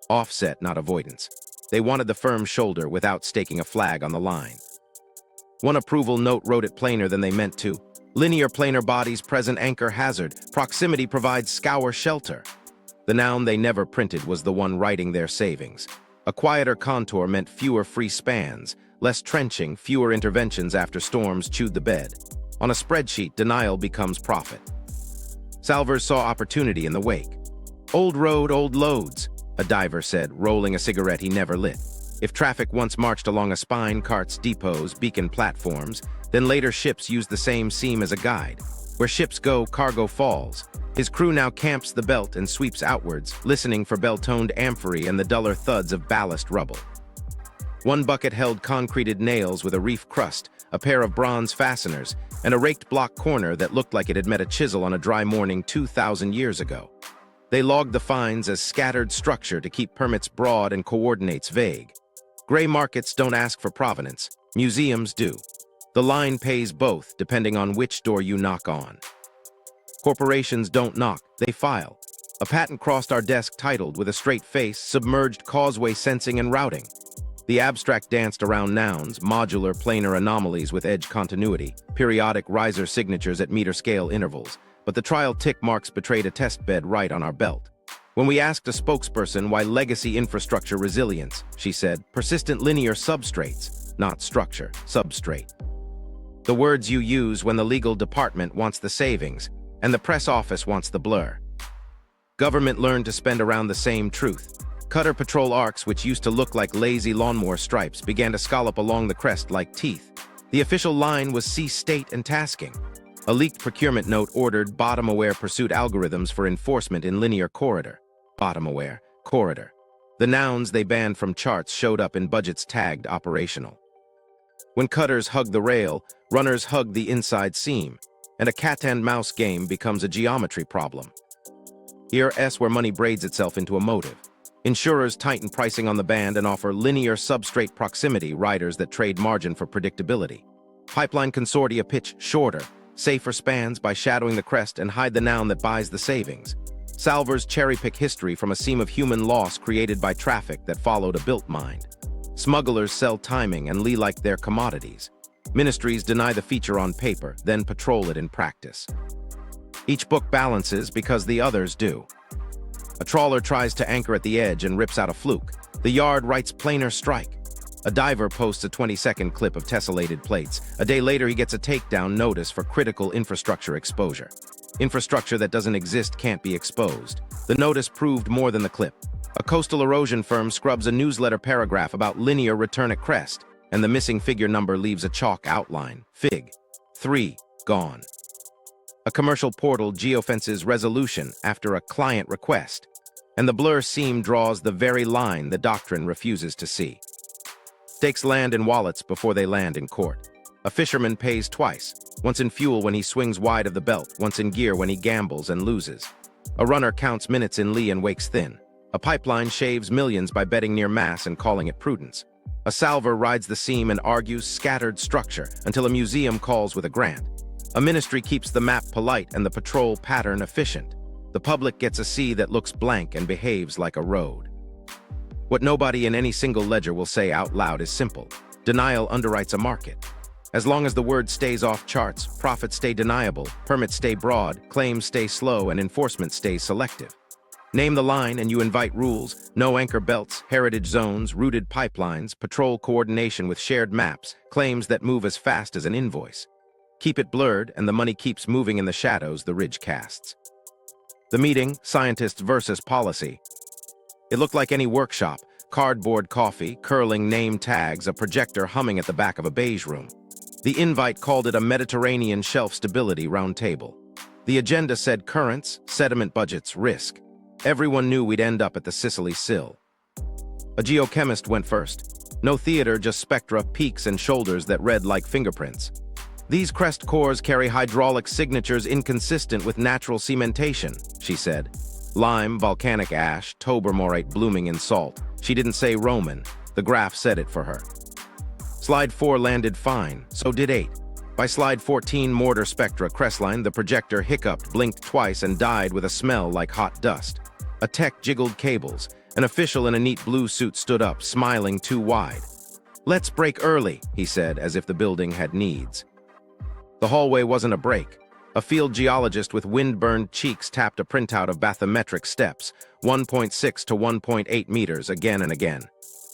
Offset, not avoidance. They wanted the firm shoulder without staking a flag on the line. One approval note wrote it plainer than they meant to. Linear planar bodies present anchor hazard. Proximity provides scour shelter. The noun they never printed was the one writing their savings. A quieter contour meant fewer free spans, less trenching, fewer interventions after storms chewed the bed. On a spreadsheet, denial becomes profit. Salvers saw opportunity in the wake. Old road, old loads, a diver said, rolling a cigarette he never lit. If traffic once marched along a spine, carts, depots, beacon platforms, then later ships used the same seam as a guide. Where ships go, cargo falls. His crew now camps the belt and sweeps outwards, listening for bell-toned amphory and the duller thuds of ballast rubble. One bucket held concreted nails with a reef crust, a pair of bronze fasteners, and a raked block corner that looked like it had met a chisel on a dry morning 2,000 years ago. They logged the finds as scattered structure to keep permits broad and coordinates vague. Gray markets don't ask for provenance, museums do. The line pays both, depending on which door you knock on. Corporations don't knock, they file. A patent crossed our desk titled, with a straight face, Submerged Causeway Sensing and Routing. The abstract danced around nouns, modular planar anomalies with edge continuity, periodic riser signatures at meter-scale intervals, but the trial tick marks betrayed a test bed right on our belt. When we asked a spokesperson why legacy infrastructure resilience, she said, persistent linear substrates, not structure, substrate. The words you use when the legal department wants the savings, and the press office wants the blur. Government learned to spend around the same truth. Cutter patrol arcs, which used to look like lazy lawnmower stripes, began to scallop along the crest like teeth. The official line was cease state and tasking. A leaked procurement note ordered bottom-aware pursuit algorithms for enforcement in linear corridor. Bottom-aware, corridor. The nouns they banned from charts showed up in budgets tagged operational. When cutters hug the rail, runners hug the inside seam, and a cat-and-mouse game becomes a geometry problem. Here's where money braids itself into a motive. Insurers tighten pricing on the band and offer linear substrate proximity riders that trade margin for predictability. Pipeline consortia pitch shorter, safer spans by shadowing the crest and hide the noun that buys the savings. Salvers cherry-pick history from a seam of human loss created by traffic that followed a built mind. Smugglers sell timing and like their commodities. Ministries deny the feature on paper, then patrol it in practice. Each book balances because the others do. A trawler tries to anchor at the edge and rips out a fluke. The yard writes planar strike. A diver posts a 20-second clip of tessellated plates. A day later, he gets a takedown notice for critical infrastructure exposure. Infrastructure that doesn't exist can't be exposed. The notice proved more than the clip. A coastal erosion firm scrubs a newsletter paragraph about linear return at crest, and the missing figure number leaves a chalk outline. Fig. 3. Gone. A commercial portal geofences resolution after a client request, and the blur seam draws the very line the Doctrine refuses to see. Stakes land in wallets before they land in court. A fisherman pays twice, once in fuel when he swings wide of the belt, once in gear when he gambles and loses. A runner counts minutes in lee and wakes thin. A pipeline shaves millions by betting near mass and calling it prudence. A salver rides the seam and argues scattered structure until a museum calls with a grant. A ministry keeps the map polite and the patrol pattern efficient. The public gets a sea that looks blank and behaves like a road. What nobody in any single ledger will say out loud is simple. Denial underwrites a market. As long as the word stays off charts, profits stay deniable, permits stay broad, claims stay slow, and enforcement stays selective. Name the line and you invite rules, no anchor belts, heritage zones, routed pipelines, patrol coordination with shared maps, claims that move as fast as an invoice. Keep it blurred and the money keeps moving in the shadows the ridge casts. The meeting, scientists versus policy. It looked like any workshop, cardboard coffee, curling name tags, a projector humming at the back of a beige room. The invite called it a Mediterranean shelf stability roundtable. The agenda said currents, sediment budgets, risk. Everyone knew we'd end up at the Sicily Sill. A geochemist went first. No theater, just spectra, peaks, and shoulders that read like fingerprints. These crest cores carry hydraulic signatures inconsistent with natural cementation, she said. Lime, volcanic ash, tobermorite blooming in salt. She didn't say Roman. The graph said it for her. Slide 4 landed fine, so did 8. By slide 14, Mortar spectra crestline, the projector hiccuped, blinked twice, and died with a smell like hot dust. A tech jiggled cables. An official in a neat blue suit stood up, smiling too wide. "Let's break early," he said, as if the building had needs. The hallway wasn't a break. A field geologist with wind-burned cheeks tapped a printout of bathymetric steps, 1.6 to 1.8 meters, again and again.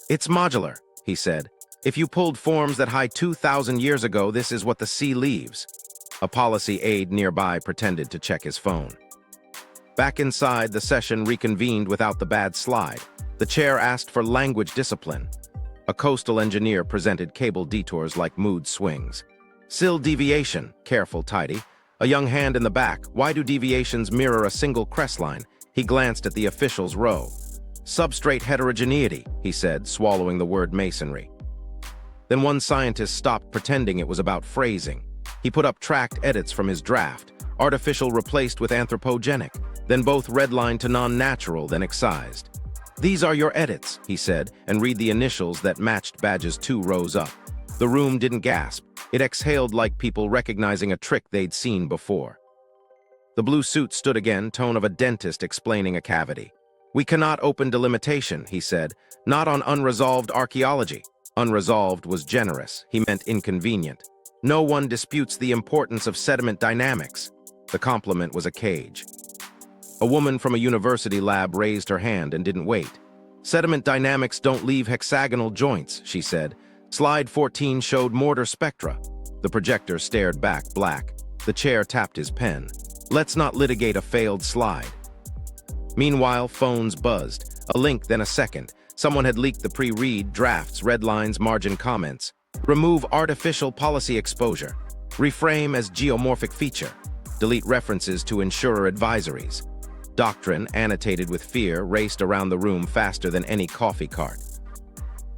"It's modular," he said. "If you pulled forms that high 2,000 years ago, this is what the sea leaves." A policy aide nearby pretended to check his phone. Back inside, the session reconvened without the bad slide. The chair asked for language discipline. A coastal engineer presented cable detours like mood swings. Sill deviation, careful, tidy. A young hand in the back, why do deviations mirror a single crestline? He glanced at the official's row. Substrate heterogeneity, he said, swallowing the word masonry. Then one scientist stopped pretending it was about phrasing. He put up tracked edits from his draft, artificial replaced with anthropogenic, then both redlined to non-natural, then excised. "These are your edits," he said, and read the initials that matched badges 2 rows up. The room didn't gasp. It exhaled like people recognizing a trick they'd seen before. The blue suit stood again, tone of a dentist explaining a cavity. "We cannot open delimitation," he said, "not on unresolved archaeology." Unresolved was generous. He meant inconvenient. "No one disputes the importance of sediment dynamics." The compliment was a cage. A woman from a university lab raised her hand and didn't wait. "Sediment dynamics don't leave hexagonal joints," she said. Slide 14 showed Mortar spectra. The projector stared back, black. The chair tapped his pen. "Let's not litigate a failed slide." Meanwhile, phones buzzed. A link, then a second. Someone had leaked the pre-read, drafts, red lines, margin comments. "Remove artificial policy exposure. Reframe as geomorphic feature. Delete references to insurer advisories." Doctrine, annotated with fear, raced around the room faster than any coffee cart.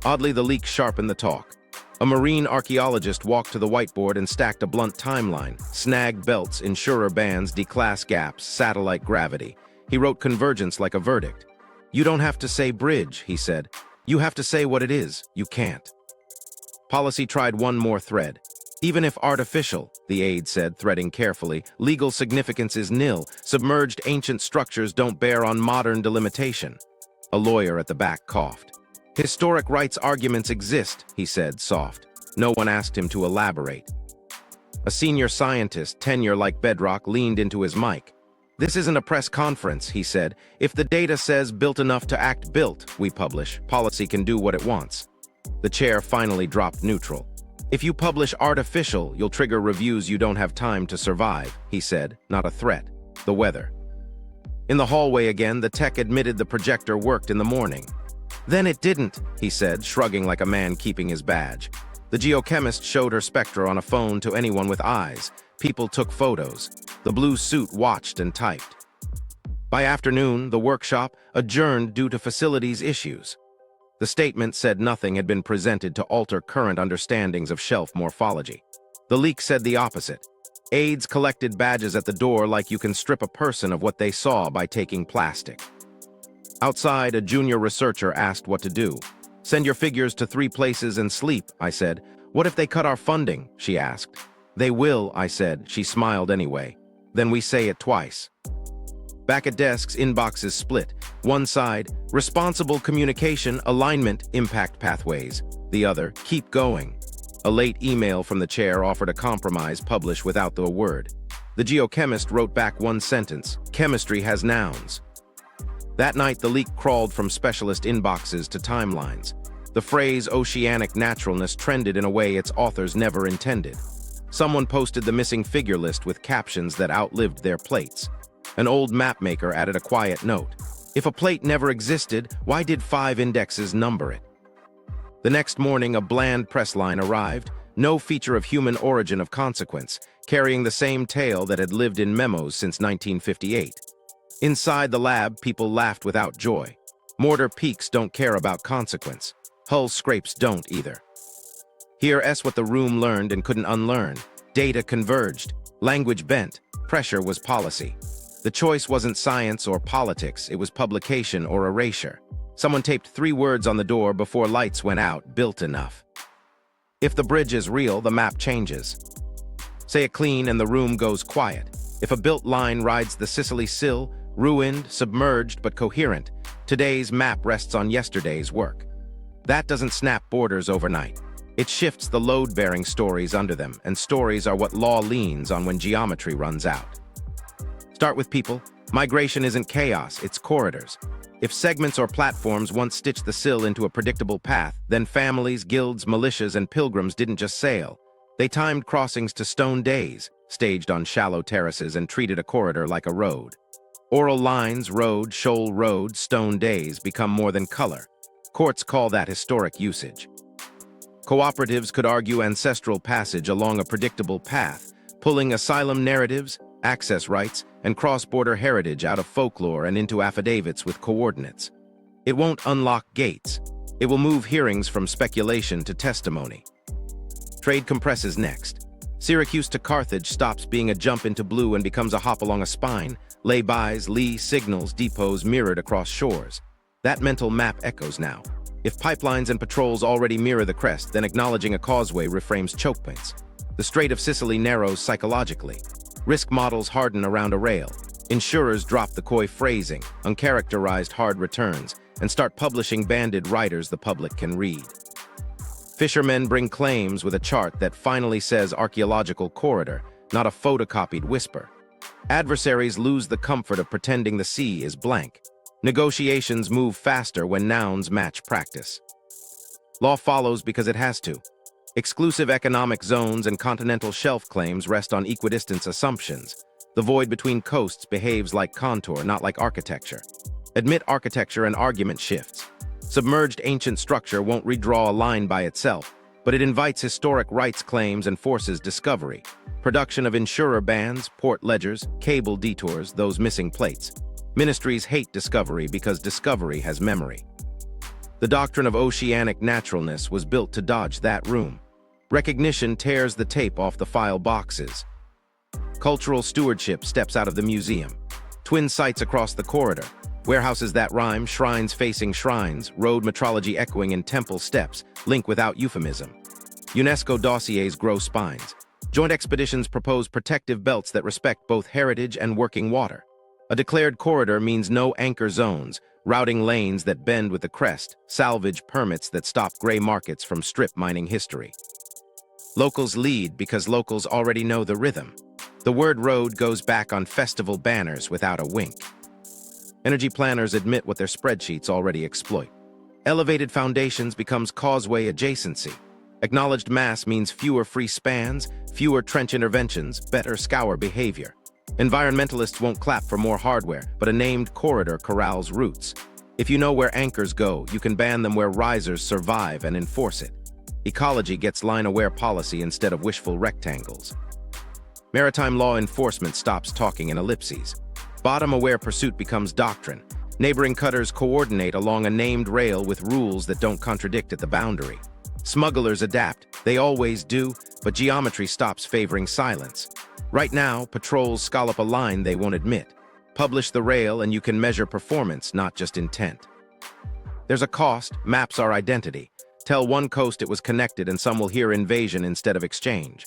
Oddly, the leak sharpened the talk. A marine archaeologist walked to the whiteboard and stacked a blunt timeline: snag belts, insurer bans, Declass gaps, satellite gravity. He wrote convergence like a verdict. "You don't have to say bridge," he said. "You have to say what it is. You can't." Policy tried one more thread. "Even if artificial," the aide said, threading carefully, "legal significance is nil. Submerged ancient structures don't bear on modern delimitation." A lawyer at the back coughed. "Historic rights arguments exist," he said, soft. No one asked him to elaborate. A senior scientist, tenure like bedrock, leaned into his mic. "This isn't a press conference," he said. "If the data says built enough to act built, we publish. Policy can do what it wants." The chair finally dropped neutral. "If you publish artificial, you'll trigger reviews you don't have time to survive," he said, not a threat. The weather. In the hallway again, the tech admitted the projector worked in the morning. "Then it didn't," he said, shrugging like a man keeping his badge. The geochemist showed her spectra on a phone to anyone with eyes. People took photos. The blue suit watched and typed. By afternoon, the workshop adjourned due to facilities issues. The statement said nothing had been presented to alter current understandings of shelf morphology. The leak said the opposite. Aides collected badges at the door like you can strip a person of what they saw by taking plastic. Outside, a junior researcher asked what to do. "Send your figures to 3 places and sleep," I said. "What if they cut our funding?" she asked. "They will," I said. She smiled anyway. "Then we say it twice." Back at desks, inboxes split. One side, responsible communication, alignment, impact pathways. The other, keep going. A late email from the chair offered a compromise: publish without the word. The geochemist wrote back one sentence: "Chemistry has nouns." That night, the leak crawled from specialist inboxes to timelines. The phrase oceanic naturalness trended in a way its authors never intended. Someone posted the missing figure list with captions that outlived their plates. An old mapmaker added a quiet note: "If a plate never existed, why did 5 indexes number it?" The next morning, a bland press line arrived, no feature of human origin of consequence, carrying the same tale that had lived in memos since 1958. Inside the lab, people laughed without joy. Mortar peaks don't care about consequence. Hull scrapes don't either. Here what the room learned and couldn't unlearn. Data converged. Language bent. Pressure was policy. The choice wasn't science or politics, it was publication or erasure. Someone taped 3 words on the door before lights went out, built enough. If the bridge is real, the map changes. Say it clean and the room goes quiet. If a built line rides the Sicily Sill, ruined, submerged, but coherent, today's map rests on yesterday's work. That doesn't snap borders overnight. It shifts the load-bearing stories under them, and stories are what law leans on when geometry runs out. Start with people. Migration isn't chaos, it's corridors. If segments or platforms once stitched the sill into a predictable path, then families, guilds, militias, and pilgrims didn't just sail. They timed crossings to stone days, staged on shallow terraces, and treated a corridor like a road. Oral lines, road, shoal road, stone days become more than color. Courts call that historic usage. Cooperatives could argue ancestral passage along a predictable path, pulling asylum narratives, access rights, and cross-border heritage out of folklore and into affidavits with coordinates. It won't unlock gates. It will move hearings from speculation to testimony. Trade compresses next. Syracuse to Carthage stops being a jump into blue and becomes a hop along a spine. Lay-bys, lee, signals, depots mirrored across shores. That mental map echoes now. If pipelines and patrols already mirror the crest, then acknowledging a causeway reframes choke points. The Strait of Sicily narrows psychologically. Risk models harden around a rail. Insurers drop the coy phrasing, uncharacterized hard returns, and start publishing banded writers the public can read. Fishermen bring claims with a chart that finally says archaeological corridor, not a photocopied whisper. Adversaries lose the comfort of pretending the sea is blank. Negotiations move faster when nouns match practice. Law follows because it has to. Exclusive economic zones and continental shelf claims rest on equidistance assumptions. The void between coasts behaves like contour, not like architecture. Admit architecture and argument shifts. Submerged ancient structure won't redraw a line by itself, but it invites historic rights claims and forces discovery. Production of insurer bans, port ledgers, cable detours, those missing plates. Ministries hate discovery because discovery has memory. The doctrine of oceanic naturalness was built to dodge that room. Recognition tears the tape off the file boxes. Cultural stewardship steps out of the museum. Twin sites across the corridor. Warehouses that rhyme, shrines facing shrines, road metrology echoing in temple steps, link without euphemism. UNESCO dossiers grow spines. Joint expeditions propose protective belts that respect both heritage and working water. A declared corridor means no anchor zones, routing lanes that bend with the crest, salvage permits that stop gray markets from strip mining history. Locals lead because locals already know the rhythm. The word road goes back on festival banners without a wink. Energy planners admit what their spreadsheets already exploit. Elevated foundations becomes causeway adjacency. Acknowledged mass means fewer free spans, fewer trench interventions, better scour behavior. Environmentalists won't clap for more hardware, but a named corridor corrals roots. If you know where anchors go, you can ban them where risers survive and enforce it. Ecology gets line-aware policy instead of wishful rectangles. Maritime law enforcement stops talking in ellipses. Bottom-aware pursuit becomes doctrine. Neighboring cutters coordinate along a named rail with rules that don't contradict at the boundary. Smugglers adapt. They always do, but geometry stops favoring silence. Right now, patrols scallop a line they won't admit. Publish the rail and you can measure performance, not just intent. There's a cost. Maps are identity. Tell one coast it was connected and some will hear invasion instead of exchange.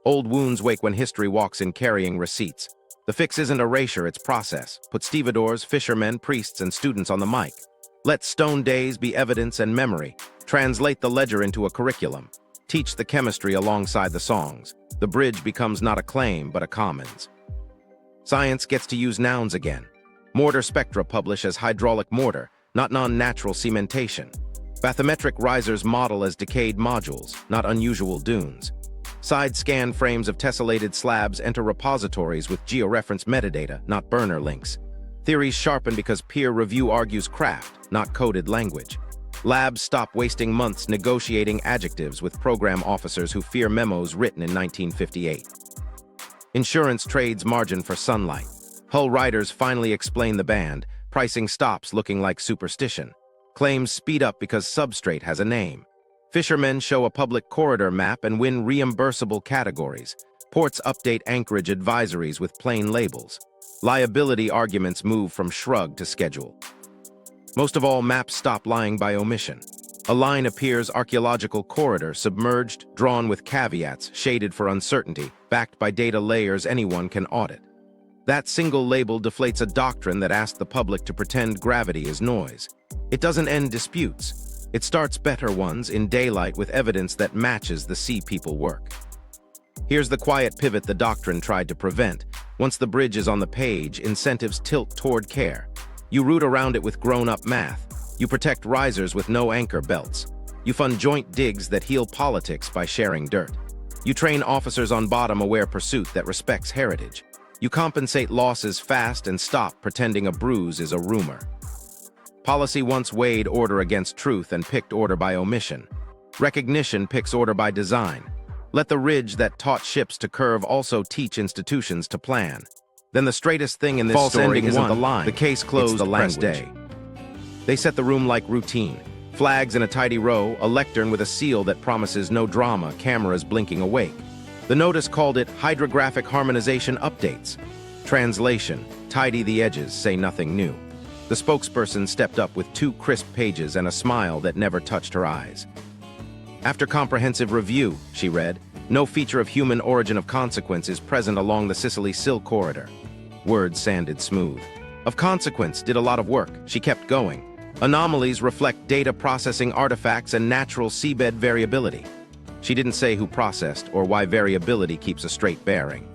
Old wounds wake when history walks in carrying receipts. The fix isn't erasure, it's process. Put stevedores, fishermen, priests, and students on the mic. Let stone days be evidence and memory. Translate the ledger into a curriculum. Teach the chemistry alongside the songs. The bridge becomes not a claim, but a commons. Science gets to use nouns again. Mortar spectra publish as hydraulic mortar, not non-natural cementation. Bathymetric risers model as decayed modules, not unusual dunes. Side scan frames of tessellated slabs enter repositories with georeference metadata, not burner links. Theories sharpen because peer review argues craft, not coded language. Labs stop wasting months negotiating adjectives with program officers who fear memos written in 1958. Insurance trades margin for sunlight. Hull riders finally explain the band. Pricing stops looking like superstition. Claims speed up because substrate has a name. Fishermen show a public corridor map and win reimbursable categories. Ports update anchorage advisories with plain labels. Liability arguments move from shrug to schedule. Most of all, maps stop lying by omission. A line appears: archaeological corridor, submerged, drawn with caveats, shaded for uncertainty, backed by data layers anyone can audit. That single label deflates a doctrine that asked the public to pretend gravity is noise. It doesn't end disputes. It starts better ones in daylight with evidence that matches the sea people work. Here's the quiet pivot the doctrine tried to prevent. Once the bridge is on the page, incentives tilt toward care. You root around it with grown-up math. You protect risers with no anchor belts. You fund joint digs that heal politics by sharing dirt. You train officers on bottom-aware pursuit that respects heritage. You compensate losses fast and stop pretending a bruise is a rumor. Policy once weighed order against truth and picked order by omission. Recognition picks order by design. Let the ridge that taught ships to curve also teach institutions to plan. Then the straightest thing in this False story ending isn't one. the line. The case closed. It's the Press language. day. They set the room like routine. Flags in a tidy row, a lectern with a seal that promises no drama, cameras blinking awake. The notice called it Hydrographic Harmonization Updates. Translation: tidy the edges, say nothing new. The spokesperson stepped up with 2 crisp pages and a smile that never touched her eyes. After comprehensive review, she read, no feature of human origin of consequence is present along the Sicily Sill corridor. Words sanded smooth. Of consequence did a lot of work. She kept going. Anomalies reflect data processing artifacts and natural seabed variability. She didn't say who processed or why variability keeps a straight bearing.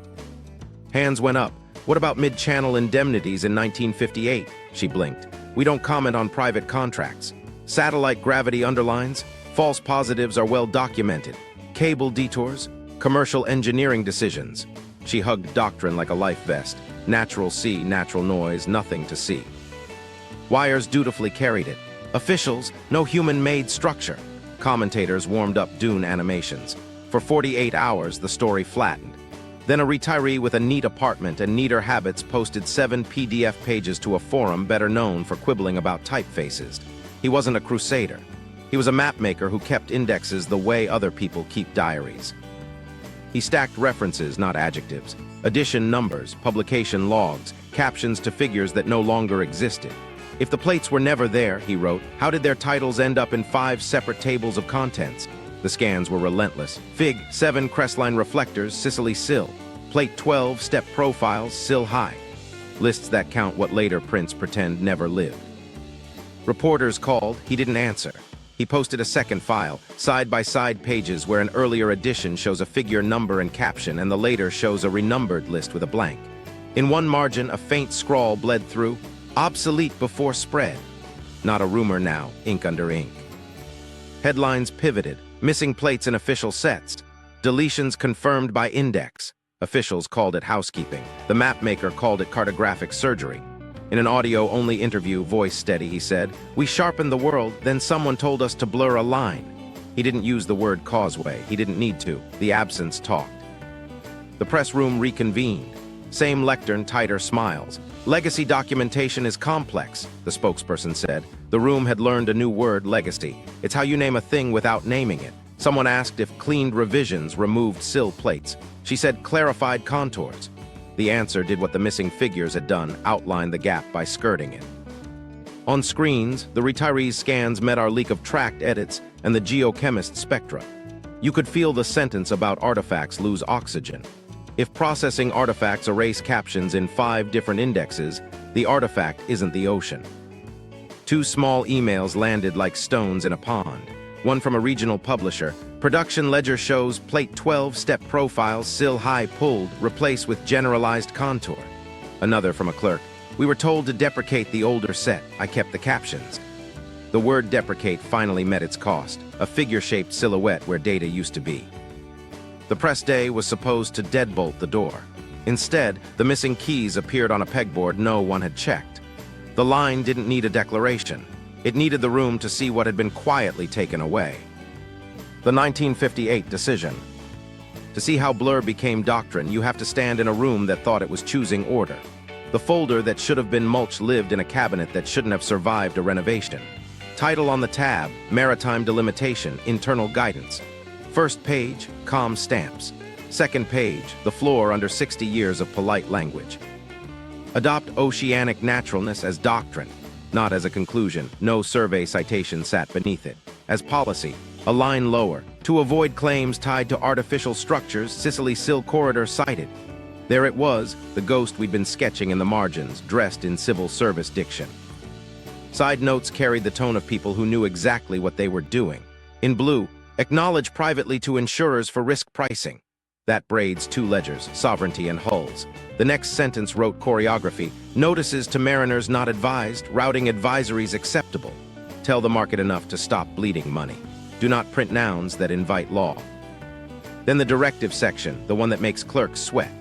Hands went up. What about mid-channel indemnities in 1958? She blinked. We don't comment on private contracts. Satellite gravity underlines. False positives are well documented. Cable detours. Commercial engineering decisions. She hugged doctrine like a life vest. Natural sea, natural noise, nothing to see. Wires dutifully carried it. Officials, no human-made structure. Commentators warmed up dune animations. For 48 hours, the story flattened. Then a retiree with a neat apartment and neater habits posted 7 PDF pages to a forum better known for quibbling about typefaces. He wasn't a crusader. He was a mapmaker who kept indexes the way other people keep diaries. He stacked references, not adjectives. Edition numbers, publication logs, captions to figures that no longer existed. If the plates were never there, he wrote, how did their titles end up in 5 separate tables of contents? The scans were relentless. Fig, 7 crestline reflectors, Sicily Sill. Plate 12, step profiles, Sill high. Lists that count what later prints pretend never lived. Reporters called, he didn't answer. He posted a second file, side-by-side pages where an earlier edition shows a figure number and caption and the later shows a renumbered list with a blank. In one margin, a faint scrawl bled through, obsolete before spread. Not a rumor now, ink under ink. Headlines pivoted, missing plates in official sets. Deletions confirmed by index. Officials called it housekeeping. The mapmaker called it cartographic surgery. In an audio-only interview, voice steady, he said, we sharpened the world, then someone told us to blur a line. He didn't use the word causeway. He didn't need to. The absence talked. The press room reconvened. Same lectern, tighter smiles. Legacy documentation is complex, the spokesperson said. The room had learned a new word, legacy. It's how you name a thing without naming it. Someone asked if cleaned revisions removed sill plates. She said clarified contours. The answer did what the missing figures had done, outlined the gap by skirting it. On screens, the retirees' scans met our leak of tracked edits and the geochemist's spectra. You could feel the sentence about artifacts lose oxygen. If processing artifacts erase captions in 5 different indexes, the artifact isn't the ocean. 2 small emails landed like stones in a pond. One from a regional publisher. Production ledger shows plate 12 step profiles, sill high pulled, replaced with generalized contour. Another from a clerk. We were told to deprecate the older set. I kept the captions. The word deprecate finally met its cost. A figure-shaped silhouette where data used to be. The press day was supposed to deadbolt the door. Instead, the missing keys appeared on a pegboard no one had checked. The line didn't need a declaration. It needed the room to see what had been quietly taken away. The 1958 decision. To see how blur became doctrine, you have to stand in a room that thought it was choosing order. The folder that should have been mulch lived in a cabinet that shouldn't have survived a renovation. Title on the tab, Maritime Delimitation, Internal Guidance. First page, calm stamps. Second page, the floor under 60 years of polite language. Adopt Oceanic Naturalness as doctrine, not as a conclusion. No survey citation sat beneath it. As policy, a line lower. To avoid claims tied to artificial structures, Sicily Sill corridor cited. There it was, the ghost we'd been sketching in the margins, dressed in civil service diction. Side notes carried the tone of people who knew exactly what they were doing. In blue, acknowledge privately to insurers for risk pricing. That braids two ledgers, sovereignty and hulls. The next sentence wrote choreography. Notices to mariners not advised, routing advisories acceptable. Tell the market enough to stop bleeding money. Do not print nouns that invite law. Then the directive section, the one that makes clerks sweat.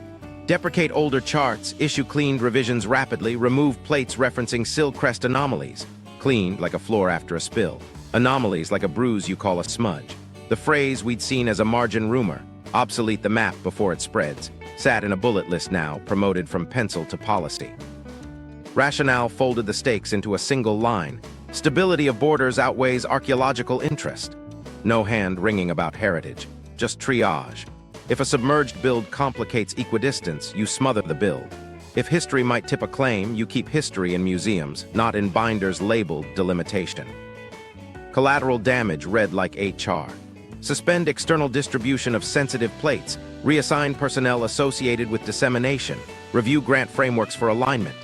Deprecate older charts, issue cleaned revisions rapidly, remove plates referencing sill crest anomalies. Cleaned like a floor after a spill. Anomalies like a bruise you call a smudge. The phrase we'd seen as a margin rumor. Obsolete the map before it spreads. Sat in a bullet list now, promoted from pencil to policy. Rationale folded the stakes into a single line. Stability of borders outweighs archaeological interest. No hand-wringing about heritage, just triage. If a submerged build complicates equidistance, you smother the build. If history might tip a claim, you keep history in museums, not in binders labeled delimitation. Collateral damage read like HR. Suspend external distribution of sensitive plates, reassign personnel associated with dissemination, review grant frameworks for alignment.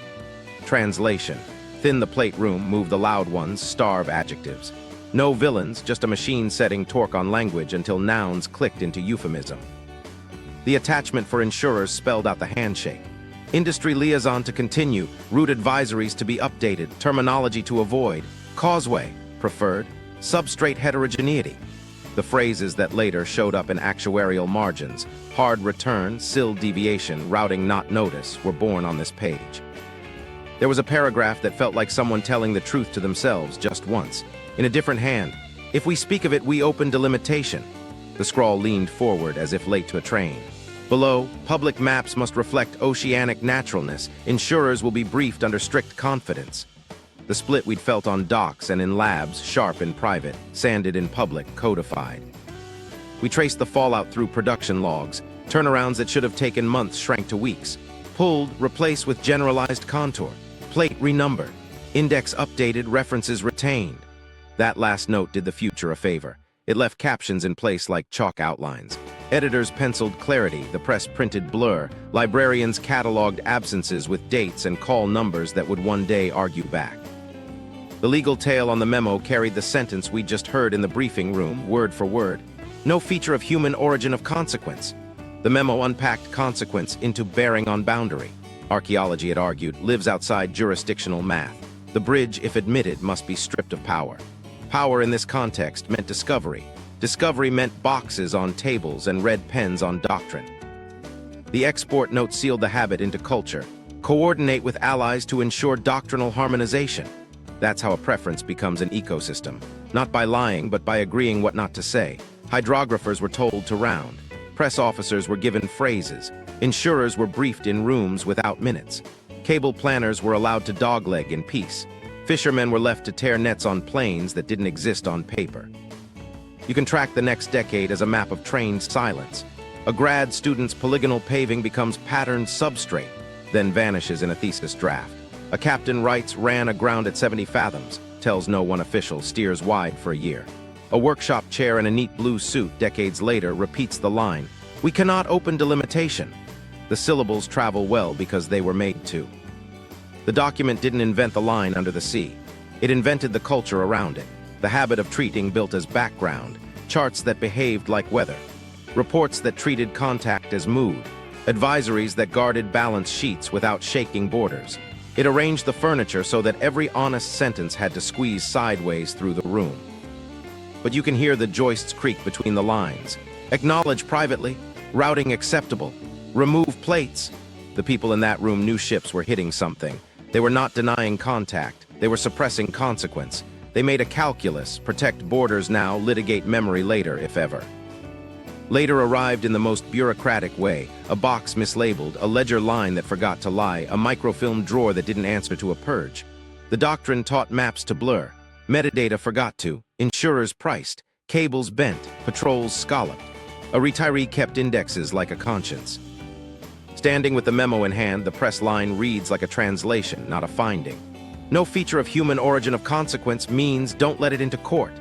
Translation. Thin the plate room, move the loud ones, starve adjectives. No villains, just a machine setting torque on language until nouns clicked into euphemism. The attachment for insurers spelled out the handshake. Industry liaison to continue, route advisories to be updated, terminology to avoid, causeway, preferred, substrate heterogeneity. The phrases that later showed up in actuarial margins, hard return, sill deviation, routing not notice, were born on this page. There was a paragraph that felt like someone telling the truth to themselves just once. In a different hand, if we speak of it, we open delimitation. The scrawl leaned forward as if late to a train. Below, public maps must reflect oceanic naturalness. Insurers will be briefed under strict confidence. The split we'd felt on docks and in labs, sharp in private, sanded in public, codified. We traced the fallout through production logs. Turnarounds that should have taken months shrank to weeks. Pulled, replaced with generalized contour. Plate renumbered. Index updated, references retained. That last note did the future a favor. It left captions in place like chalk outlines. Editors penciled clarity, the press printed blur. Librarians cataloged absences with dates and call numbers that would one day argue back. The legal tale on the memo carried the sentence we just heard in the briefing room, word for word. No feature of human origin of consequence. The memo unpacked consequence into bearing on boundary. Archaeology, it argued, lives outside jurisdictional math. The bridge, if admitted, must be stripped of power. Power in this context meant discovery. Discovery meant boxes on tables and red pens on doctrine. The export note sealed the habit into culture. Coordinate with allies to ensure doctrinal harmonization. That's how a preference becomes an ecosystem. Not by lying, but by agreeing what not to say. Hydrographers were told to round. Press officers were given phrases. Insurers were briefed in rooms without minutes. Cable planners were allowed to dogleg in peace. Fishermen were left to tear nets on planes that didn't exist on paper. You can track the next decade as a map of trained silence. A grad student's polygonal paving becomes patterned substrate, then vanishes in a thesis draft. A captain writes, ran aground at 70 fathoms, tells no one official, steers wide for a year. A workshop chair in a neat blue suit decades later repeats the line, we cannot open delimitation. The syllables travel well because they were made to. The document didn't invent the line under the sea. It invented the culture around it. The habit of treating built as background, charts that behaved like weather, reports that treated contact as mood, advisories that guarded balance sheets without shaking borders. It arranged the furniture so that every honest sentence had to squeeze sideways through the room. But you can hear the joists creak between the lines. Acknowledge privately, routing acceptable, remove plates. The people in that room knew ships were hitting something. They were not denying contact, they were suppressing consequence. They made a calculus, protect borders now, litigate memory later, if ever. Later arrived in the most bureaucratic way, a box mislabeled, a ledger line that forgot to lie, a microfilm drawer that didn't answer to a purge. The Doctrine taught maps to blur, metadata forgot to, insurers priced, cables bent, patrols scalloped. A retiree kept indexes like a conscience. Standing with the memo in hand, the press line reads like a translation, not a finding. No feature of human origin of consequence means don't let it into court.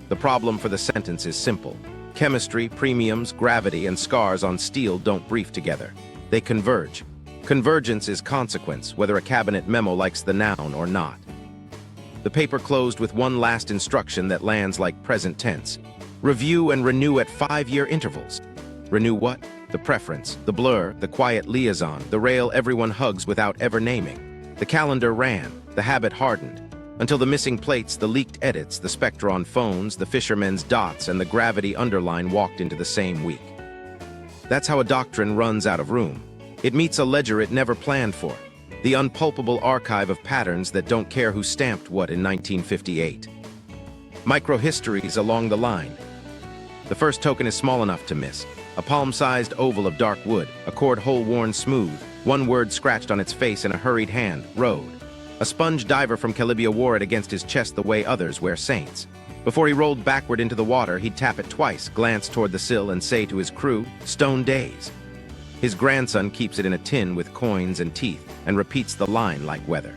The problem for the sentence is simple. Chemistry, premiums, gravity, and scars on steel don't brief together. They converge. Convergence is consequence, whether a cabinet memo likes the noun or not. The paper closed with one last instruction that lands like present tense. Review and renew at 5-year intervals. Renew what? The preference, the blur, the quiet liaison, the rail everyone hugs without ever naming. The calendar ran, the habit hardened, until the missing plates, the leaked edits, the spectra on phones, the fishermen's dots, and the gravity underline walked into the same week. That's how a doctrine runs out of room. It meets a ledger it never planned for, the unpulpable archive of patterns that don't care who stamped what in 1958. Microhistories along the line. The first token is small enough to miss. A palm-sized oval of dark wood, a cord hole worn smooth, one word scratched on its face in a hurried hand, road. A sponge diver from Calibia wore it against his chest the way others wear saints. Before he rolled backward into the water, he'd tap it twice, glance toward the sill, and say to his crew, "Stone days." His grandson keeps it in a tin with coins and teeth, and repeats the line like weather.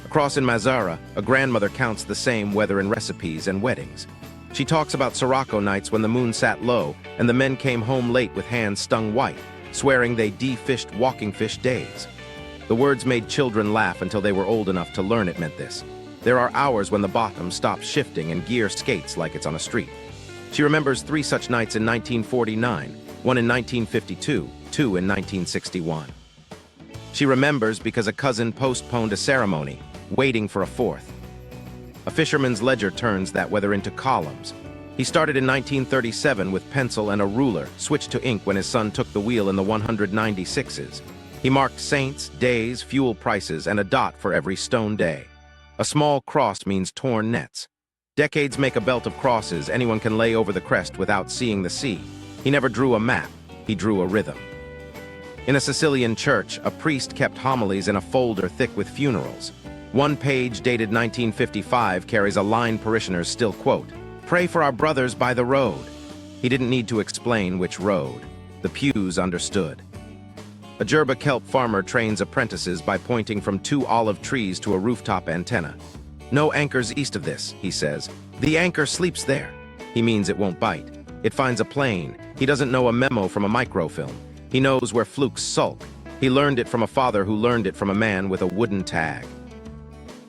Across in Mazara, a grandmother counts the same weather in recipes and weddings. She talks about Sirocco nights when the moon sat low, and the men came home late with hands stung white, swearing they de-fished walking fish days. The words made children laugh until they were old enough to learn it meant this. There are hours when the bottom stops shifting and gear skates like it's on a street. She remembers 3 such nights in 1949, one in 1952, 2 in 1961. She remembers because a cousin postponed a ceremony, waiting for a 4th. A fisherman's ledger turns that weather into columns. He started in 1937 with pencil and a ruler, switched to ink when his son took the wheel in the 196s. He marked saints, days, fuel prices, and a dot for every stone day. A small cross means torn nets. Decades make a belt of crosses anyone can lay over the crest without seeing the sea. He never drew a map, he drew a rhythm. In a Sicilian church, a priest kept homilies in a folder thick with funerals. One page dated 1955 carries a line parishioners still quote, "Pray for our brothers by the road." He didn't need to explain which road. The pews understood. A Jerba kelp farmer trains apprentices by pointing from 2 olive trees to a rooftop antenna. "No anchors east of this," he says. "The anchor sleeps there." He means it won't bite. It finds a plane. He doesn't know a memo from a microfilm. He knows where flukes sulk. He learned it from a father who learned it from a man with a wooden tag.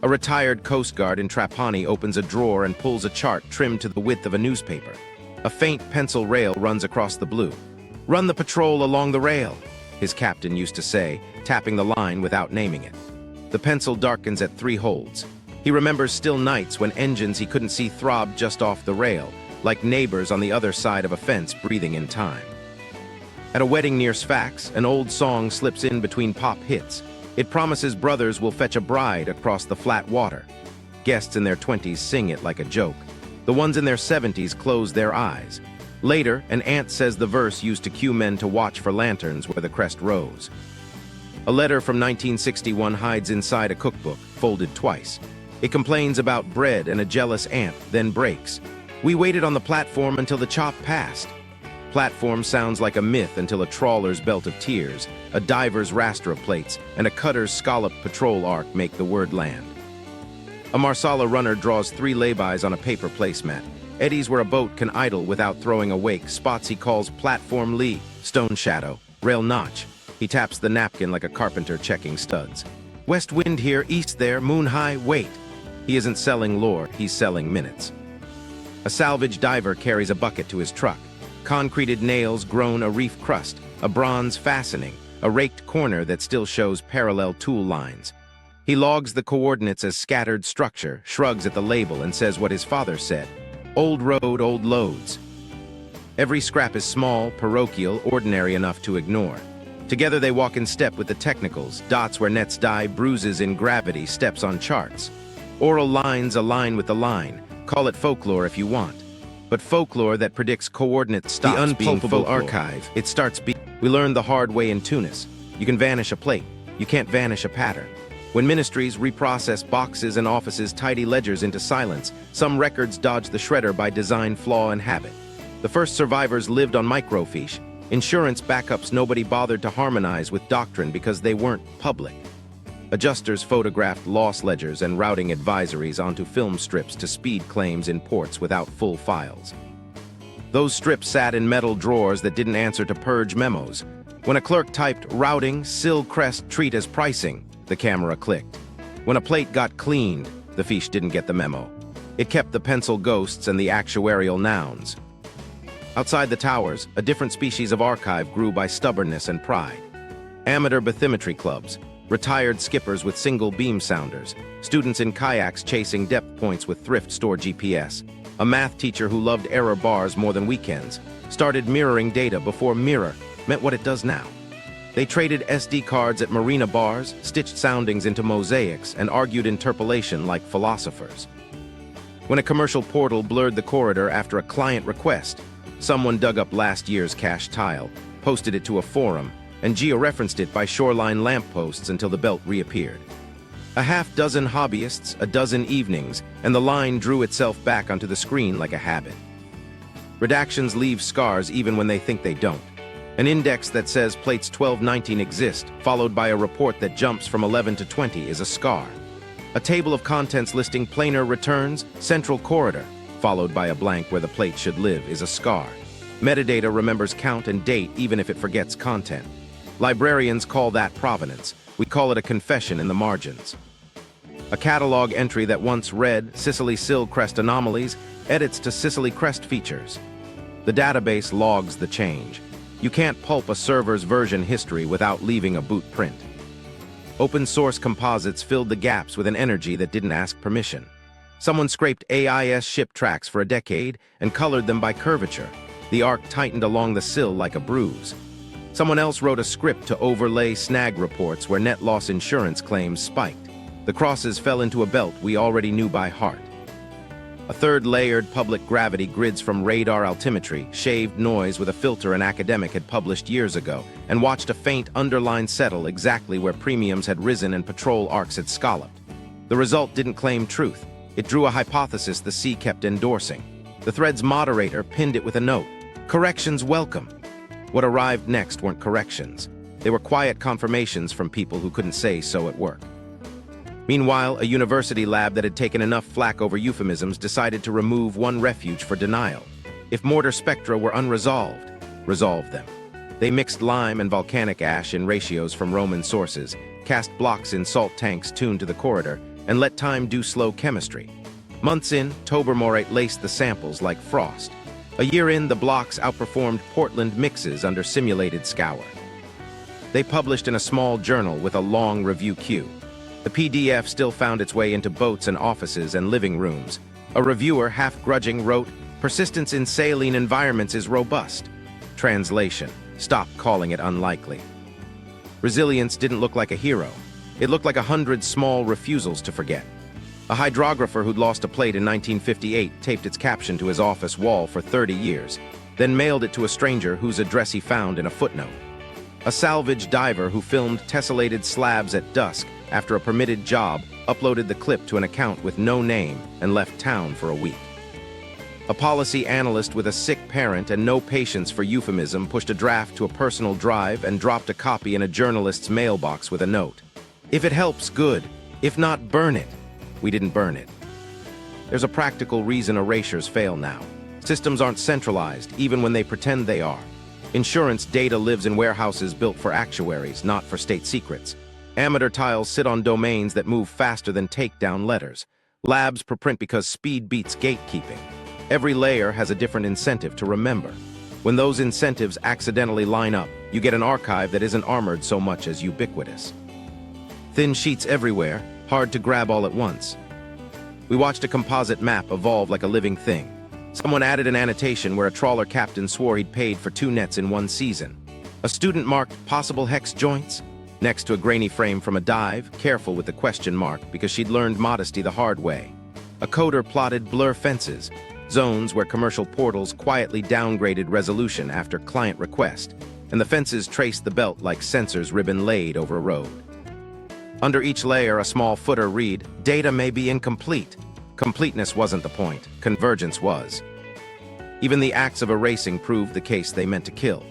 A retired Coast Guard in Trapani opens a drawer and pulls a chart trimmed to the width of a newspaper. A faint pencil rail runs across the blue. "Run the patrol along the rail," his captain used to say, tapping the line without naming it. The pencil darkens at 3 holds. He remembers still nights when engines he couldn't see throbbed just off the rail, like neighbors on the other side of a fence breathing in time. At a wedding near Sfax, an old song slips in between pop hits. It promises brothers will fetch a bride across the flat water. Guests in their 20s sing it like a joke. The ones in their 70s close their eyes. Later, an aunt says the verse used to cue men to watch for lanterns where the crest rose. A letter from 1961 hides inside a cookbook, folded twice. It complains about bread and a jealous aunt, then breaks. "We waited on the platform until the chop passed." Platform sounds like a myth until a trawler's belt of tears, a diver's raster of plates, and a cutter's scalloped patrol arc make the word land. A Marsala runner draws 3 laybys on a paper placemat. Eddies where a boat can idle without throwing a wake, spots he calls platform lee, stone shadow, rail notch. He taps the napkin like a carpenter checking studs. "West wind here, east there, moon high, wait." He isn't selling lore, he's selling minutes. A salvage diver carries a bucket to his truck. Concreted nails grown a reef crust, a bronze fastening, a raked corner that still shows parallel tool lines. He logs the coordinates as scattered structure, shrugs at the label, and says what his father said. "Old road, old loads." Every scrap is small, parochial, ordinary enough to ignore. Together they walk in step with the technicals, dots where nets die, bruises in gravity, steps on charts. Oral lines align with the line. Call it folklore if you want. but folklore that predicts coordinates stops being folklore. Archive. It starts being. We learned the hard way in Tunis. You can vanish a plate. You can't vanish a pattern. When ministries reprocess boxes and offices' tidy ledgers into silence, some records dodge the shredder by design flaw and habit. The first survivors lived on microfiche, insurance backups nobody bothered to harmonize with Doctrine because they weren't public. Adjusters photographed loss ledgers and routing advisories onto film strips to speed claims in ports without full files. Those strips sat in metal drawers that didn't answer to purge memos. When a clerk typed routing, Sill crest treat as pricing, the camera clicked. When a plate got cleaned, the fiche didn't get the memo. It kept the pencil ghosts and the actuarial nouns. Outside the towers, a different species of archive grew by stubbornness and pride. Amateur bathymetry clubs, retired skippers with single beam sounders, students in kayaks chasing depth points with thrift store GPS, a math teacher who loved error bars more than weekends, started mirroring data before mirror meant what it does now. They traded SD cards at marina bars, stitched soundings into mosaics, and argued interpolation like philosophers. When a commercial portal blurred the corridor after a client request, someone dug up last year's cache tile, posted it to a forum, and georeferenced it by shoreline lampposts until the belt reappeared. A half dozen hobbyists, a dozen evenings, and the line drew itself back onto the screen like a habit. Redactions leave scars even when they think they don't. An index that says plates 12-19 exist, followed by a report that jumps from 11 to 20 is a scar. A table of contents listing planar returns, central corridor, followed by a blank where the plate should live is a scar. Metadata remembers count and date even if it forgets content. Librarians call that provenance. We call it a confession in the margins. A catalog entry that once read Sicily Sill crest anomalies edits to Sicily crest features. The database logs the change. You can't pulp a server's version history without leaving a boot print. Open source composites filled the gaps with an energy that didn't ask permission. Someone scraped AIS ship tracks for a decade and colored them by curvature. The arc tightened along the sill like a bruise. Someone else wrote a script to overlay snag reports where net loss insurance claims spiked. The crosses fell into a belt we already knew by heart. A third layered public gravity grids from radar altimetry, shaved noise with a filter an academic had published years ago, and watched a faint underline settle exactly where premiums had risen and patrol arcs had scalloped. The result didn't claim truth. It drew a hypothesis the sea kept endorsing. The thread's moderator pinned it with a note. Corrections welcome. What arrived next weren't corrections. They were quiet confirmations from people who couldn't say so at work. Meanwhile, a university lab that had taken enough flack over euphemisms decided to remove one refuge for denial. If mortar spectra were unresolved, resolve them. They mixed lime and volcanic ash in ratios from Roman sources, cast blocks in salt tanks tuned to the corridor, and let time do slow chemistry. Months in, Tobermorite laced the samples like frost. A year in, the blocks outperformed Portland mixes under simulated scour. They published in a small journal with a long review queue. The PDF still found its way into boats and offices and living rooms. A reviewer, half-grudging, wrote, "Persistence in saline environments is robust." Translation: stop calling it unlikely. Resilience didn't look like a hero. It looked like 100 small refusals to forget. A hydrographer who'd lost a plate in 1958 taped its caption to his office wall for 30 years, then mailed it to a stranger whose address he found in a footnote. A salvage diver who filmed tessellated slabs at dusk after a permitted job uploaded the clip to an account with no name and left town for a week. A policy analyst with a sick parent and no patience for euphemism pushed a draft to a personal drive and dropped a copy in a journalist's mailbox with a note. "If it helps, good. If not, burn it." We didn't burn it. There's a practical reason erasures fail now. Systems aren't centralized, even when they pretend they are. Insurance data lives in warehouses built for actuaries, not for state secrets. Amateur tiles sit on domains that move faster than takedown letters. Labs preprint because speed beats gatekeeping. Every layer has a different incentive to remember. When those incentives accidentally line up, you get an archive that isn't armored so much as ubiquitous. Thin sheets everywhere, hard to grab all at once. We watched a composite map evolve like a living thing. Someone added an annotation where a trawler captain swore he'd paid for 2 nets in one season. A student marked possible hex joints next to a grainy frame from a dive, careful with the question mark because she'd learned modesty the hard way. A coder plotted blur fences, zones where commercial portals quietly downgraded resolution after client request, and the fences traced the belt like sensors ribbon laid over a road. Under each layer, a small footer read, "Data may be incomplete." Completeness wasn't the point, convergence was. Even the acts of erasing proved the case they meant to kill.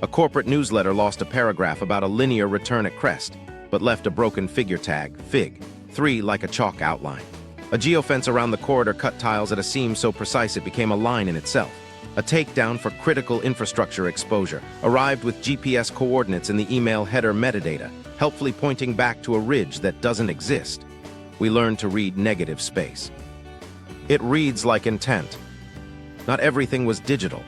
A corporate newsletter lost a paragraph about a linear return at crest, but left a broken figure tag, Fig, 3 like a chalk outline. A geofence around the corridor cut tiles at a seam so precise it became a line in itself. A takedown for critical infrastructure exposure arrived with GPS coordinates in the email header metadata, helpfully pointing back to a ridge that doesn't exist. We learned to read negative space. It reads like intent. Not everything was digital.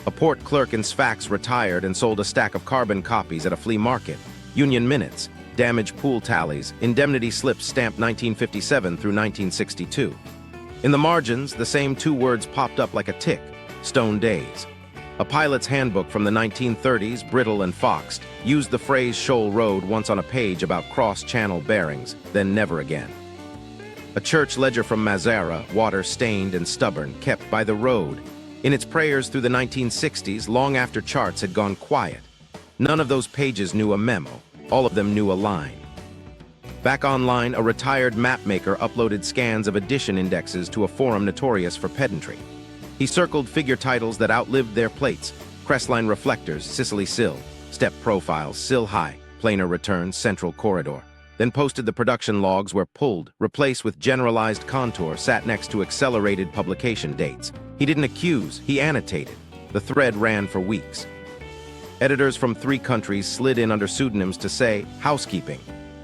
A port clerk in Sfax retired and sold a stack of carbon copies at a flea market. Union minutes, damaged pool tallies, indemnity slips stamped 1957 through 1962. In the margins, the same two words popped up like a tick, Stone Days. A pilot's handbook from the 1930s, brittle and foxed, used the phrase Shoal Road once on a page about cross-channel bearings, then never again. A church ledger from Mazzara, water-stained and stubborn, kept by the road. In its prayers through the 1960s, long after charts had gone quiet. None of those pages knew a memo. All of them knew a line. Back online, a retired mapmaker uploaded scans of edition indexes to a forum notorious for pedantry. He circled figure titles that outlived their plates, crestline reflectors, Sicily Sill, step profiles, sill high, planar returns, central corridor. Then posted the production logs where pulled, replaced with generalized contour, sat next to accelerated publication dates. He didn't accuse, he annotated. The thread ran for weeks. Editors from 3 countries slid in under pseudonyms to say, housekeeping,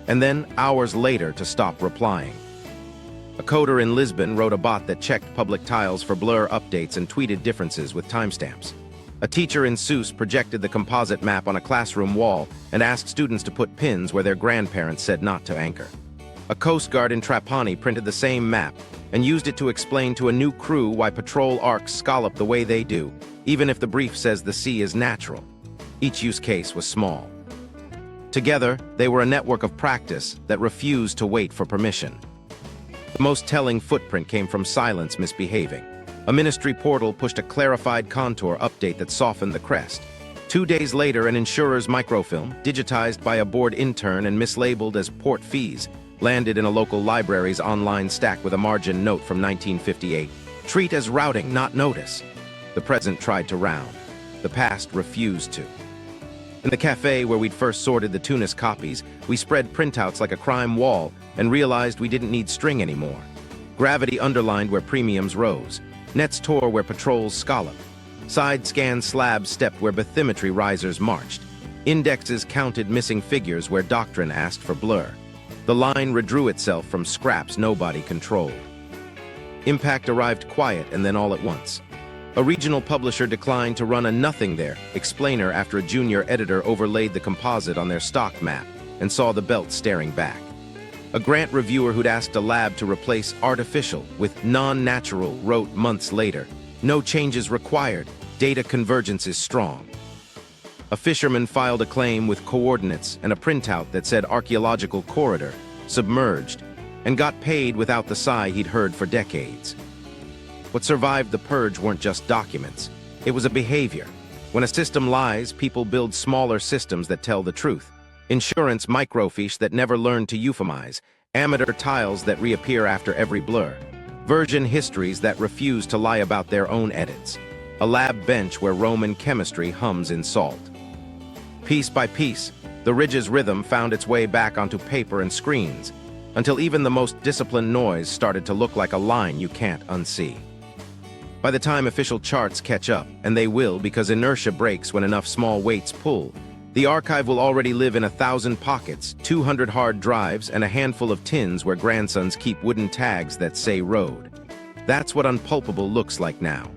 and then hours later to stop replying. A coder in Lisbon wrote a bot that checked public tiles for blur updates and tweeted differences with timestamps. A teacher in Seuss projected the composite map on a classroom wall and asked students to put pins where their grandparents said not to anchor. A Coast Guard in Trapani printed the same map and used it to explain to a new crew why patrol arcs scallop the way they do, even if the brief says the sea is natural. Each use case was small. Together, they were a network of practice that refused to wait for permission. The most telling footprint came from silence misbehaving. A ministry portal pushed a clarified contour update that softened the crest. 2 days later, an insurer's microfilm, digitized by a bored intern and mislabeled as port fees, landed in a local library's online stack with a margin note from 1958. Treat as routing, not notice. The present tried to round. The past refused to. In the cafe where we'd first sorted the Tunis copies, we spread printouts like a crime wall and realized we didn't need string anymore. Gravity underlined where premiums rose. Nets tore where patrols scalloped. Side scan slabs stepped where bathymetry risers marched. Indexes counted missing figures where Doctrine asked for blur. The line redrew itself from scraps nobody controlled. Impact arrived quiet and then all at once. A regional publisher declined to run a nothing there explainer after a junior editor overlaid the composite on their stock map and saw the belt staring back. A grant reviewer who'd asked a lab to replace artificial with non-natural wrote months later, "No changes required, data convergence is strong." A fisherman filed a claim with coordinates and a printout that said archaeological corridor, submerged, and got paid without the sigh he'd heard for decades. What survived the purge weren't just documents. It was a behavior. When a system lies, people build smaller systems that tell the truth. Insurance microfiche that never learned to euphemize. Amateur tiles that reappear after every blur. Version histories that refuse to lie about their own edits. A lab bench where Roman chemistry hums in salt. Piece by piece, the ridge's rhythm found its way back onto paper and screens, until even the most disciplined noise started to look like a line you can't unsee. By the time official charts catch up, and they will because inertia breaks when enough small weights pull, the archive will already live in 1,000 pockets, 200 hard drives, and a handful of tins where grandsons keep wooden tags that say road. That's what unpulpable looks like now.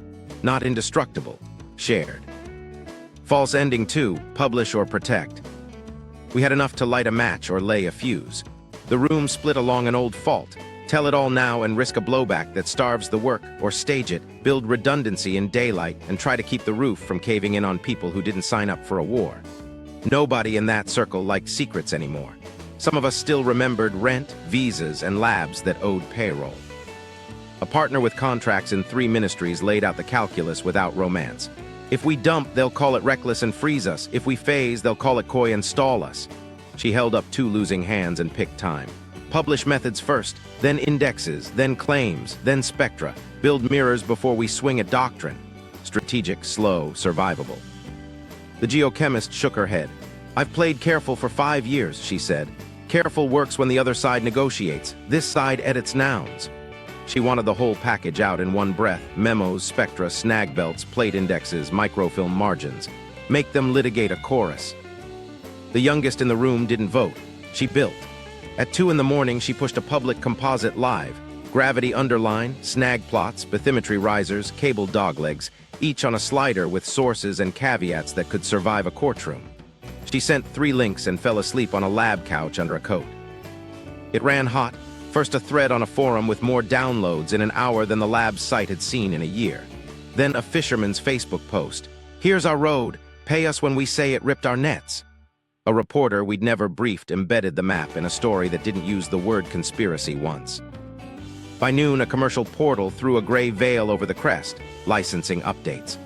Not indestructible, shared. False ending 2, publish or protect. We had enough to light a match or lay a fuse. The room split along an old fault. Tell it all now and risk a blowback that starves the work, or stage it, build redundancy in daylight, and try to keep the roof from caving in on people who didn't sign up for a war. Nobody in that circle liked secrets anymore. Some of us still remembered rent, visas, and labs that owed payroll. A partner with contracts in 3 ministries laid out the calculus without romance. If we dump, they'll call it reckless and freeze us. If we phase, they'll call it coy and stall us. She held up 2 losing hands and picked time. Publish methods first, then indexes, then claims, then spectra. Build mirrors before we swing at doctrine. Strategic, slow, survivable. The geochemist shook her head. I've played careful for 5 years, she said. Careful works when the other side negotiates. This side edits nouns. She wanted the whole package out in one breath. Memos, spectra, snag belts, plate indexes, microfilm margins. Make them litigate a chorus. The youngest in the room didn't vote. She built. At 2 in the morning, she pushed a public composite live. Gravity underline, snag plots, bathymetry risers, cable doglegs, each on a slider with sources and caveats that could survive a courtroom. She sent 3 links and fell asleep on a lab couch under a coat. It ran hot. First a thread on a forum with more downloads in an hour than the lab's site had seen in a year. Then a fisherman's Facebook post. Here's our road. Pay us when we say it ripped our nets. A reporter we'd never briefed embedded the map in a story that didn't use the word conspiracy once. By noon, a commercial portal threw a gray veil over the crest, licensing updates.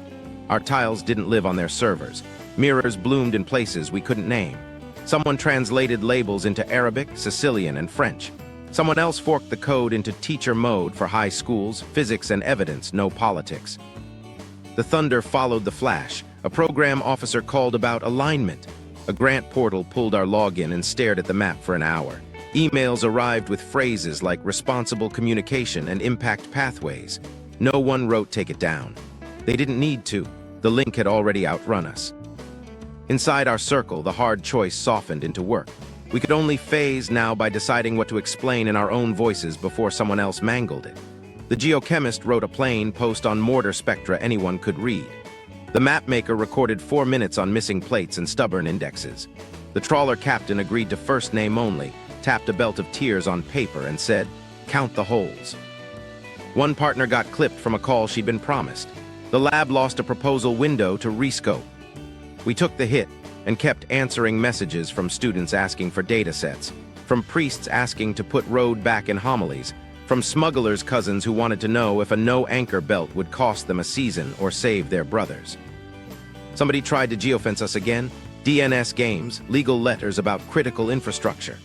Our tiles didn't live on their servers. Mirrors bloomed in places we couldn't name. Someone translated labels into Arabic, Sicilian, and French. Someone else forked the code into teacher mode for high schools, physics and evidence, no politics. The thunder followed the flash. A program officer called about alignment. A grant portal pulled our login and stared at the map for an hour. Emails arrived with phrases like responsible communication and impact pathways. No one wrote take it down. They didn't need to. The link had already outrun us. Inside our circle, the hard choice softened into work. We could only phase now by deciding what to explain in our own voices before someone else mangled it. The geochemist wrote a plain post on Mortar spectra anyone could read. The mapmaker recorded 4 minutes on missing plates and stubborn indexes. The trawler captain agreed to first name only, tapped a belt of tears on paper and said, "Count the holes." One partner got clipped from a call she'd been promised. The lab lost a proposal window to rescope. We took the hit and kept answering messages from students asking for data sets, from priests asking to put road back in homilies, from smugglers' cousins who wanted to know if a no-anchor belt would cost them a season or save their brothers. Somebody tried to geofence us again. DNS games, legal letters about critical infrastructure.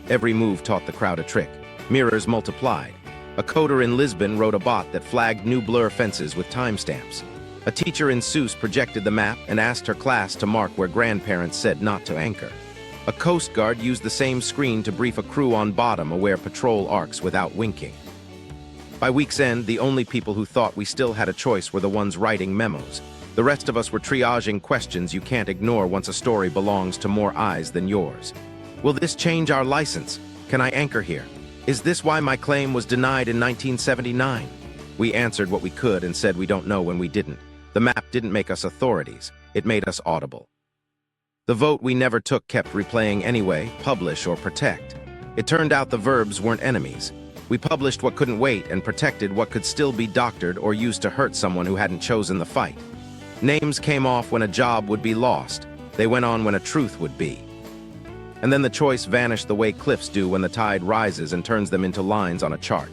Every move taught the crowd a trick. Mirrors multiplied. A coder in Lisbon wrote a bot that flagged new blur fences with timestamps. A teacher in Seuss projected the map and asked her class to mark where grandparents said not to anchor. A Coast Guard used the same screen to brief a crew on bottom aware patrol arcs without winking. By week's end, the only people who thought we still had a choice were the ones writing memos. The rest of us were triaging questions you can't ignore once a story belongs to more eyes than yours. Will this change our license? Can I anchor here? Is this why my claim was denied in 1979? We answered what we could and said we don't know when we didn't. The map didn't make us authorities. It made us audible. The vote we never took kept replaying anyway, publish or protect. It turned out the verbs weren't enemies. We published what couldn't wait and protected what could still be doctored or used to hurt someone who hadn't chosen the fight. Names came off when a job would be lost. They went on when a truth would be. And then the choice vanished the way cliffs do when the tide rises and turns them into lines on a chart.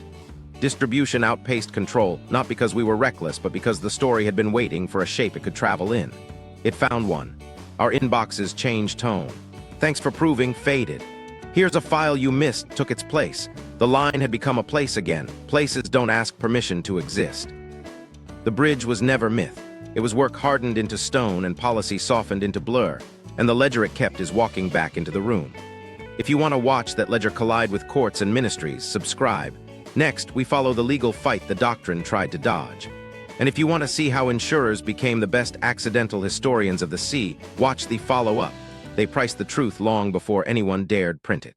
Distribution outpaced control, not because we were reckless, but because the story had been waiting for a shape it could travel in. It found one. Our inboxes changed tone. Thanks for proving faded. Here's a file you missed, took its place. The line had become a place again. Places don't ask permission to exist. The bridge was never myth. It was work hardened into stone and policy softened into blur, and the ledger it kept is walking back into the room. If you want to watch that ledger collide with courts and ministries, subscribe. Next, we follow the legal fight the Doctrine tried to dodge. And if you want to see how insurers became the best accidental historians of the sea, watch the follow-up. They priced the truth long before anyone dared print it.